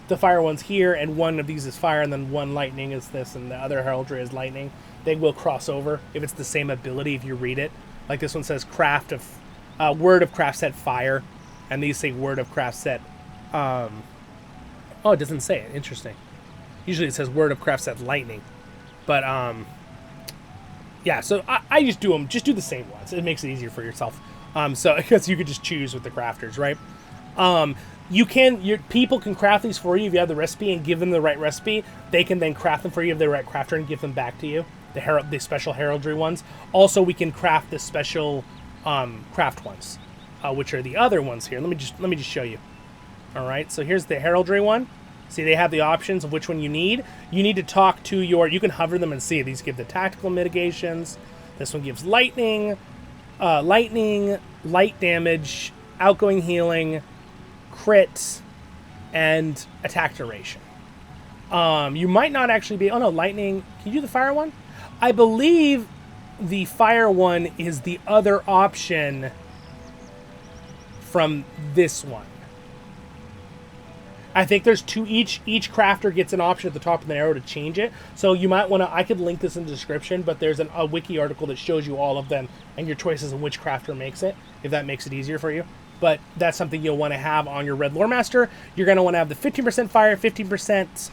Speaker 1: the fire one's here, and one of these is fire, and then one lightning is this, and the other heraldry is lightning. They will cross over if it's the same ability if you read it. Like this one says craft of, Word of Craft set fire, and these say Word of Craft set, oh, it doesn't say it, interesting. Usually it says Word of Craft set lightning, but yeah, so I just do them. Just do the same ones. It makes it easier for yourself. So because you could just choose with the crafters, right? People can craft these for you if you have the recipe and give them the right recipe. They can then craft them for you if they're the right crafter and give them back to you. The special heraldry ones. Also, we can craft the special craft ones, which are the other ones here. Let me just show you. All right. So here's the heraldry one. See, they have the options of which one you need. You need to talk to you can hover them and see. These give the tactical mitigations. This one gives lightning, light damage, outgoing healing, crit, and attack duration. You might not actually be... Oh, no, lightning... Can you do the fire one? I believe the fire one is the other option from this one. I think there's 2 each. Each crafter gets an option at the top of the arrow to change it. So you might want to... I could link this in the description, but there's a wiki article that shows you all of them and your choices and which crafter makes it, if that makes it easier for you. But that's something you'll want to have on your Red Lore Master. You're going to want to have the 15% fire, 15%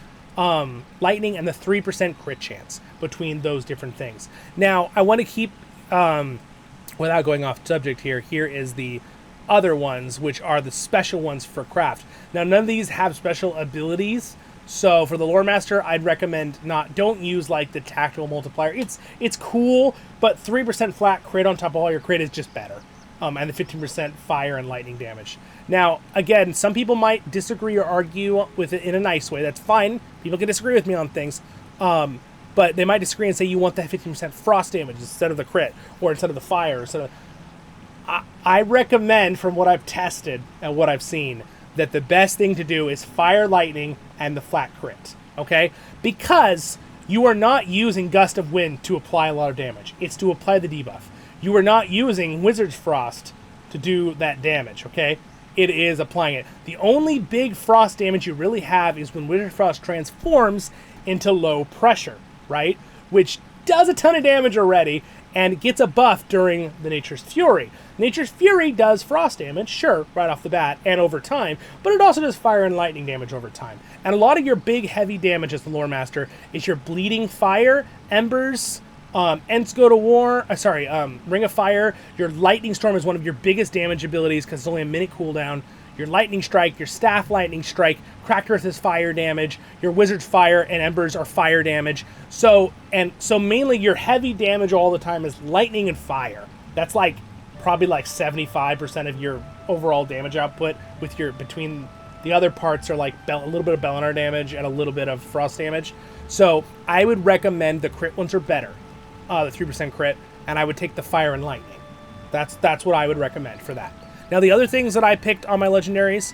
Speaker 1: lightning, and the 3% crit chance between those different things. Now, I want to keep... without going off subject here, here is the other ones, which are the special ones for craft. Now, none of these have special abilities, so for the Lore Master, I'd recommend don't use like the tactical multiplier. It's cool, but 3% flat crit on top of all your crit is just better. And the 15% fire and lightning damage. Now, again, some people might disagree or argue with it in a nice way. That's fine. People can disagree with me on things. But they might disagree and say you want that 15% frost damage instead of the crit, or instead of the fire. I recommend, from what I've tested and what I've seen, that the best thing to do is fire, lightning, and the flat crit. Okay? Because you are not using Gust of Wind to apply a lot of damage. It's to apply the debuff. You are not using Wizard's Frost to do that damage, okay? It is applying it. The only big frost damage you really have is when Wizard's Frost transforms into low pressure, right? Which does a ton of damage already and gets a buff during the Nature's Fury. Nature's Fury does frost damage, sure, right off the bat and over time, but it also does fire and lightning damage over time. And a lot of your big heavy damage as the Lore Master is your Bleeding Fire, Embers, Ents Go to War, Ring of Fire. Your Lightning Storm is one of your biggest damage abilities because it's only a minute cooldown. Your Lightning Strike, your Staff Lightning Strike, Cracked Earth is fire damage. Your Wizard's Fire and Embers are fire damage. So mainly your heavy damage all the time is lightning and fire. That's probably 75% of your overall damage output. Between the other parts are a little bit of Bellinar damage and a little bit of frost damage. So I would recommend the crit ones are better. The 3% crit, and I would take the fire and lightning. That's what I would recommend for that. Now, the other things that I picked on my legendaries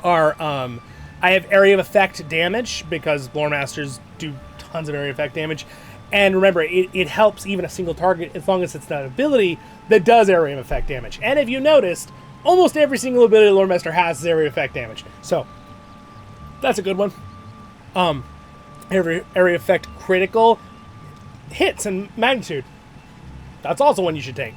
Speaker 1: are, I have area of effect damage, because Lore Masters do tons of area of effect damage. And remember, it helps even a single target as long as it's an ability that does area of effect damage. And if you noticed, almost every single ability the Lore Master has is area of effect damage. So, that's a good one. Area effect critical hits and magnitude. That's also one you should take.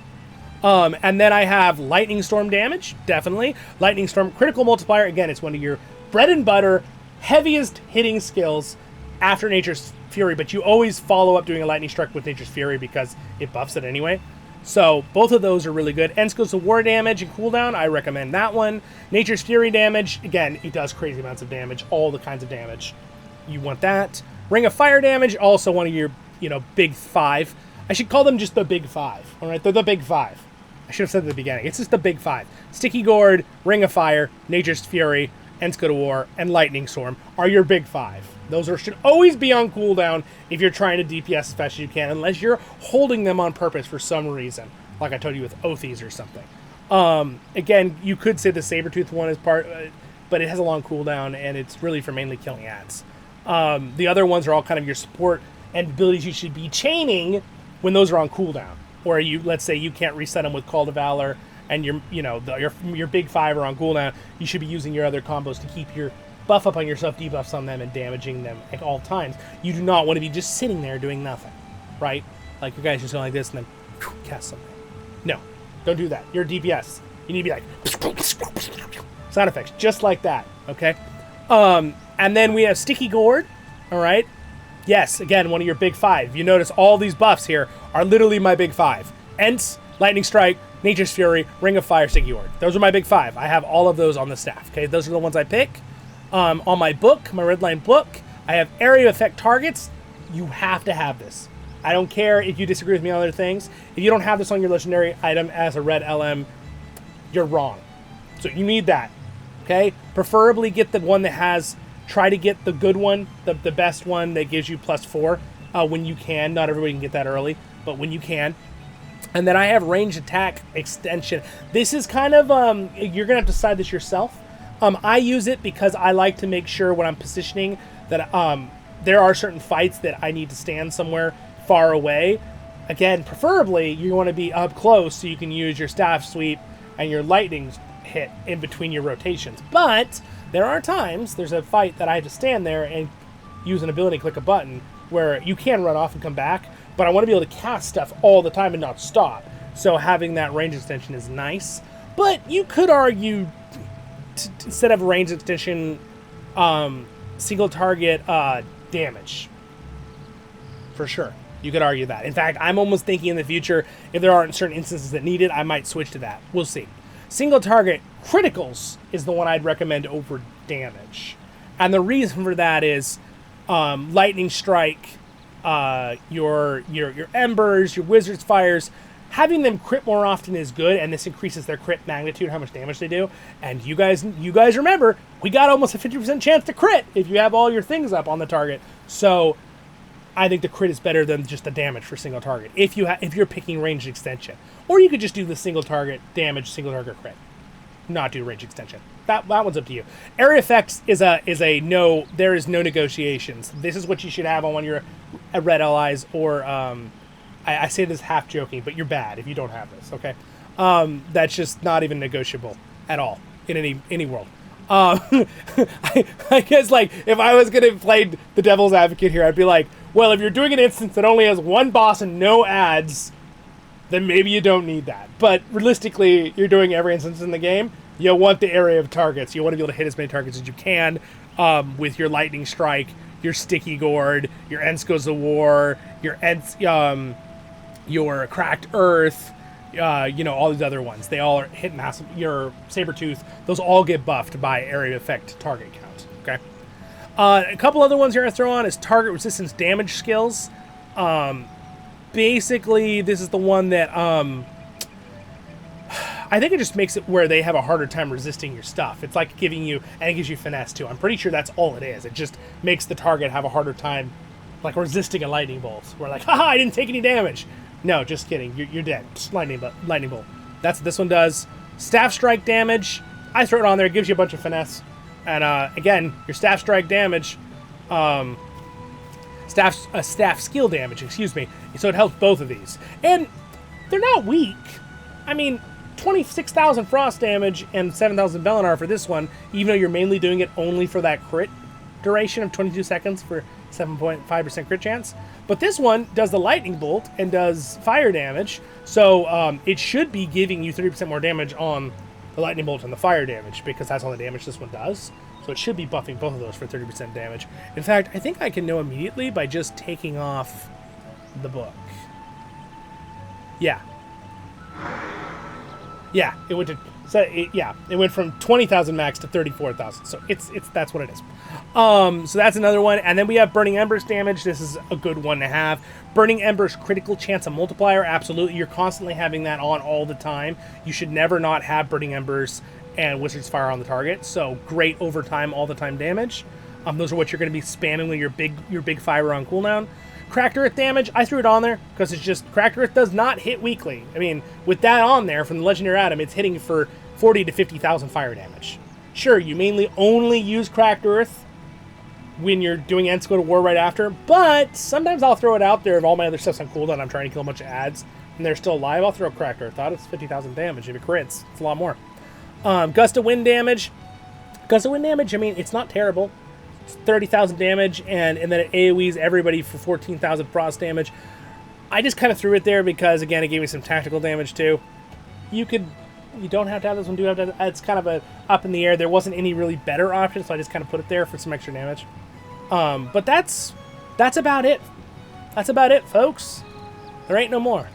Speaker 1: And then I have Lightning Storm damage, definitely. Lightning Storm critical multiplier, again, it's one of your bread and butter, heaviest hitting skills after Nature's Fury, but you always follow up doing a Lightning Strike with Nature's Fury because it buffs it anyway. So both of those are really good. Ents Goes to War damage and cooldown, I recommend that one. Nature's Fury damage, again, it does crazy amounts of damage, all the kinds of damage. You want that. Ring of Fire damage, also one of your, big 5. I should call them just the big 5. All right, they're the big 5. I should have said at the beginning. It's just the big 5. Sticky Gourd, Ring of Fire, Nature's Fury, Go to War, and Lightning Storm are your big 5. Those should always be on cooldown if you're trying to DPS as fast as you can, unless you're holding them on purpose for some reason, like I told you with Oathies or something. Again, you could say the Sabertooth one is part, but it has a long cooldown, and it's really for mainly killing ads. The other ones are all kind of your support and abilities you should be chaining when those are on cooldown. Or let's say you can't reset them with Call to Valor, and your big 5 are on cooldown. You should be using your other combos to keep your buff up on yourself, debuffs on them, and damaging them at all times. You do not want to be just sitting there doing nothing, right? Like your guys just going like this and then cast something. No, don't do that. You're a DPS. You need to be like sound effects, just like that. Okay. And then we have Sticky Gourd. All right. Yes, again, one of your big 5. You notice all these buffs here are literally my big 5. Ents, Lightning Strike, Nature's Fury, Ring of Fire, Sticky Gourd. Those are my big 5. I have all of those on the staff. Okay, those are the ones I pick. On my book, my red line book, I have area effect targets. You have to have this. I don't care if you disagree with me on other things. If you don't have this on your legendary item as a red LM, you're wrong. So you need that. Okay? Preferably get the one that has... Try to get the good one, the best one that gives you +4 when you can. Not everybody can get that early, but when you can. And then I have range attack extension. This is kind of, you're going to have to decide this yourself. I use it because I like to make sure when I'm positioning that there are certain fights that I need to stand somewhere far away. Again, preferably you want to be up close so you can use your staff sweep and your lightning hit in between your rotations. But there are times, there's a fight that I have to stand there and use an ability, click a button, where you can run off and come back, but I want to be able to cast stuff all the time and not stop. So having that range extension is nice. But you could argue, instead of range extension, single target damage. For sure. You could argue that. In fact, I'm almost thinking in the future, if there aren't certain instances that need it, I might switch to that. We'll see. Single target criticals is the one I'd recommend over damage. And the reason for that is lightning strike, your embers, your wizard's fires, having them crit more often is good, and this increases their crit magnitude, how much damage they do. And you guys remember, we got almost a 50% chance to crit if you have all your things up on the target. So I think the crit is better than just the damage for single target if you're picking range extension. Or you could just do the single target damage, single target crit. Not do range extension. That one's up to you. Area effects is a no. There is no negotiations. This is what you should have on one of your red allies. Or I say this half joking, but you're bad if you don't have this. Okay, that's just not even negotiable at all in any world. I guess like if I was gonna play the devil's advocate here, I'd be like, well, if you're doing an instance that only has one boss and no ads, then maybe you don't need that. But realistically, you're doing every instance in the game. You want the area of targets. You want to be able to hit as many targets as you can with your lightning strike, your sticky gourd, your Goes to War, your cracked earth, all these other ones. They all are hit massive. Your Sabertooth, those all get buffed by area effect target count. Okay. A couple other ones you're going to throw on is target resistance damage skills. Basically, this is the one that I think it just makes it where they have a harder time resisting your stuff. It's like giving you, and it gives you finesse too. I'm pretty sure that's all it is. It just makes the target have a harder time, like resisting a lightning bolt. We're like, haha, I didn't take any damage. No, just kidding. You're dead. Just lightning bolt. That's what this one does. Staff strike damage. I throw it on there. It gives you a bunch of finesse. And again, your staff strike damage, staff skill damage, excuse me. So it helps both of these. And they're not weak. I mean, 26,000 frost damage and 7,000 Valar for this one, even though you're mainly doing it only for that crit duration of 22 seconds for 7.5% crit chance. But this one does the lightning bolt and does fire damage. So it should be giving you 30% more damage on the lightning bolt and the fire damage, because that's all the damage this one does. So it should be buffing both of those for 30% damage. In fact, I think I can know immediately by just taking off the book. Yeah, Yeah, it went to it went from 20,000 max to 34,000. So it's that's what it is. So that's another one, and then we have Burning Embers damage. This is a good one to have. Burning Embers critical chance of multiplier. Absolutely, you're constantly having that on all the time. You should never not have Burning Embers and Wizard's Fire on the target. So great overtime, all the time damage. Those are what you're going to be spamming with your big fire on cooldown. Cracked Earth damage, I threw it on there because it's just Cracked Earth does not hit weakly. I mean, with that on there from the Legendary Atom, it's hitting for 40 to 50,000 fire damage. Sure, you mainly only use Cracked Earth when you're doing Ents Go to War right after, but sometimes I'll throw it out there if all my other stuff's on cooldown. I'm trying to kill a bunch of ads and they're still alive. I'll throw Cracked Earth out. It's 50,000 damage. If it crits, it's a lot more. Gust of Wind damage. Gust of Wind damage, I mean, it's not terrible. 30,000 damage, and then it AoEs everybody for 14,000 frost damage. I just kind of threw it there because, again, it gave me some tactical damage too. You don't have to have this one. Do have to. It's kind of a up in the air. There wasn't any really better option, so I just kind of put it there for some extra damage. But that's about it. That's about it, folks. There ain't no more.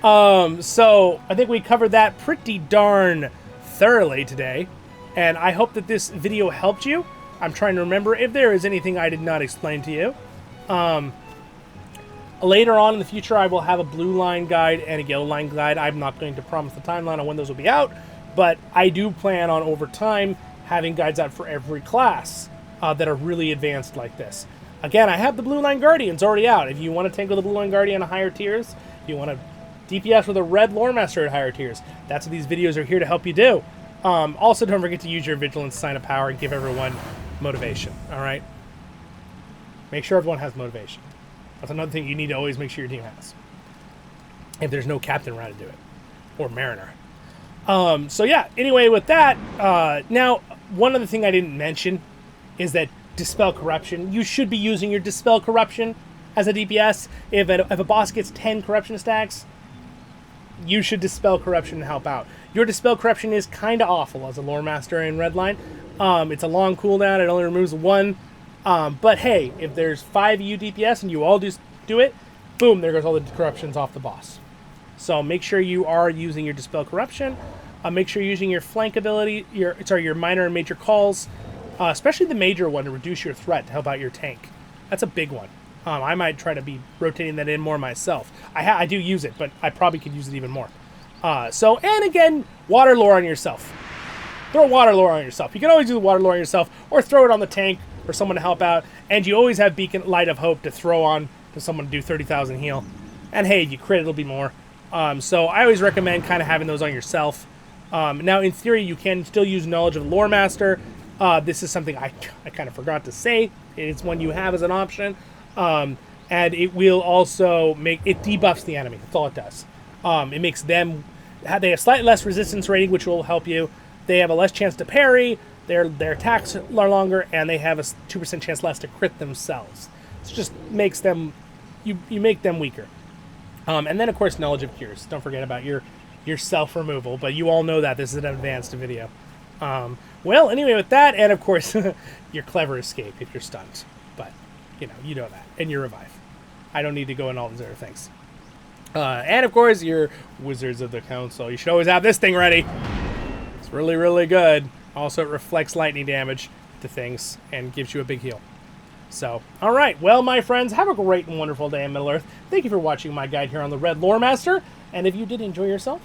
Speaker 1: So I think we covered that pretty darn thoroughly today, and I hope that this video helped you. I'm trying to remember if there is anything I did not explain to you. Later on in the future, I will have a blue line guide and a yellow line guide. I'm not going to promise the timeline on when those will be out, but I do plan on, over time, having guides out for every class that are really advanced like this. Again, I have the blue line Guardians already out. If you want to tank with the blue line Guardian at higher tiers, if you want to DPS with a red Lore Master at higher tiers, that's what these videos are here to help you do. Also, don't forget to use your Vigilance Sign of Power and give everyone motivation. All right, make sure everyone has motivation. That's another thing you need to always make sure your team has, if there's no captain around to do it, or mariner. So yeah, anyway, with that, now one other thing I didn't mention is that Dispel Corruption. You should be using your Dispel Corruption as a DPS. If a boss gets 10 corruption stacks, you should Dispel Corruption to help out. Your Dispel Corruption is kind of awful as a Lore Master in Redline. It's a long cooldown. It only removes one. But hey, if there's 5 of you DPS and you all just do it, boom, there goes all the corruptions off the boss. So make sure you are using your Dispel Corruption. Make sure you're using your flank ability, your minor and major calls, especially the major one to reduce your threat to help out your tank. That's a big one. I might try to be rotating that in more myself. I do use it, but I probably could use it even more. And again, water lore on yourself. Throw water lore on yourself. You can always do the water lore on yourself, or throw it on the tank for someone to help out. And you always have Beacon Light of Hope to throw on to someone to do 30,000 heal. And hey, if you crit, it'll be more. So I always recommend kind of having those on yourself. Now, in theory, you can still use Knowledge of Lore Master. This is something I kind of forgot to say. It's one you have as an option. And it will also it debuffs the enemy. That's all it does. It makes them, they have slightly less resistance rating, which will help you. They have a less chance to parry, their attacks are longer, and they have a 2% chance less to crit themselves. It just makes them, you make them weaker. And then, of course, Knowledge of Cures. Don't forget about your self-removal, but you all know that. This is an advanced video. Well, anyway, with that, and of course, your Clever Escape if you're stunned. But, you know that. And your Revive. I don't need to go into all these other things. And, of course, your Wizards of the Council. You should always have this thing ready. It's really, really good. Also, it reflects lightning damage to things and gives you a big heal. So, all right. Well, my friends, have a great and wonderful day in Middle-earth. Thank you for watching my guide here on the Red Lore Master. And if you did enjoy yourself,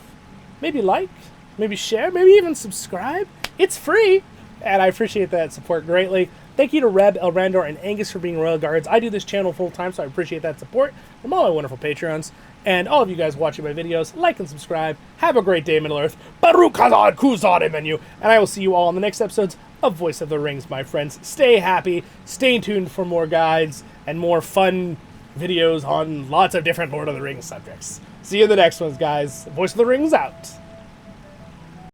Speaker 1: maybe like, maybe share, maybe even subscribe. It's free, and I appreciate that support greatly. Thank you to Reb, Elrandor, and Angus for being Royal Guards. I do this channel full-time, so I appreciate that support from all my wonderful Patreons. And all of you guys watching my videos, like and subscribe. Have a great day, Middle-earth. Baruch Hazard Kuzad menu. And I will see you all in the next episodes of Voice of the Rings, my friends. Stay happy. Stay tuned for more guides and more fun videos on lots of different Lord of the Rings subjects. See you in the next ones, guys. Voice of the Rings out.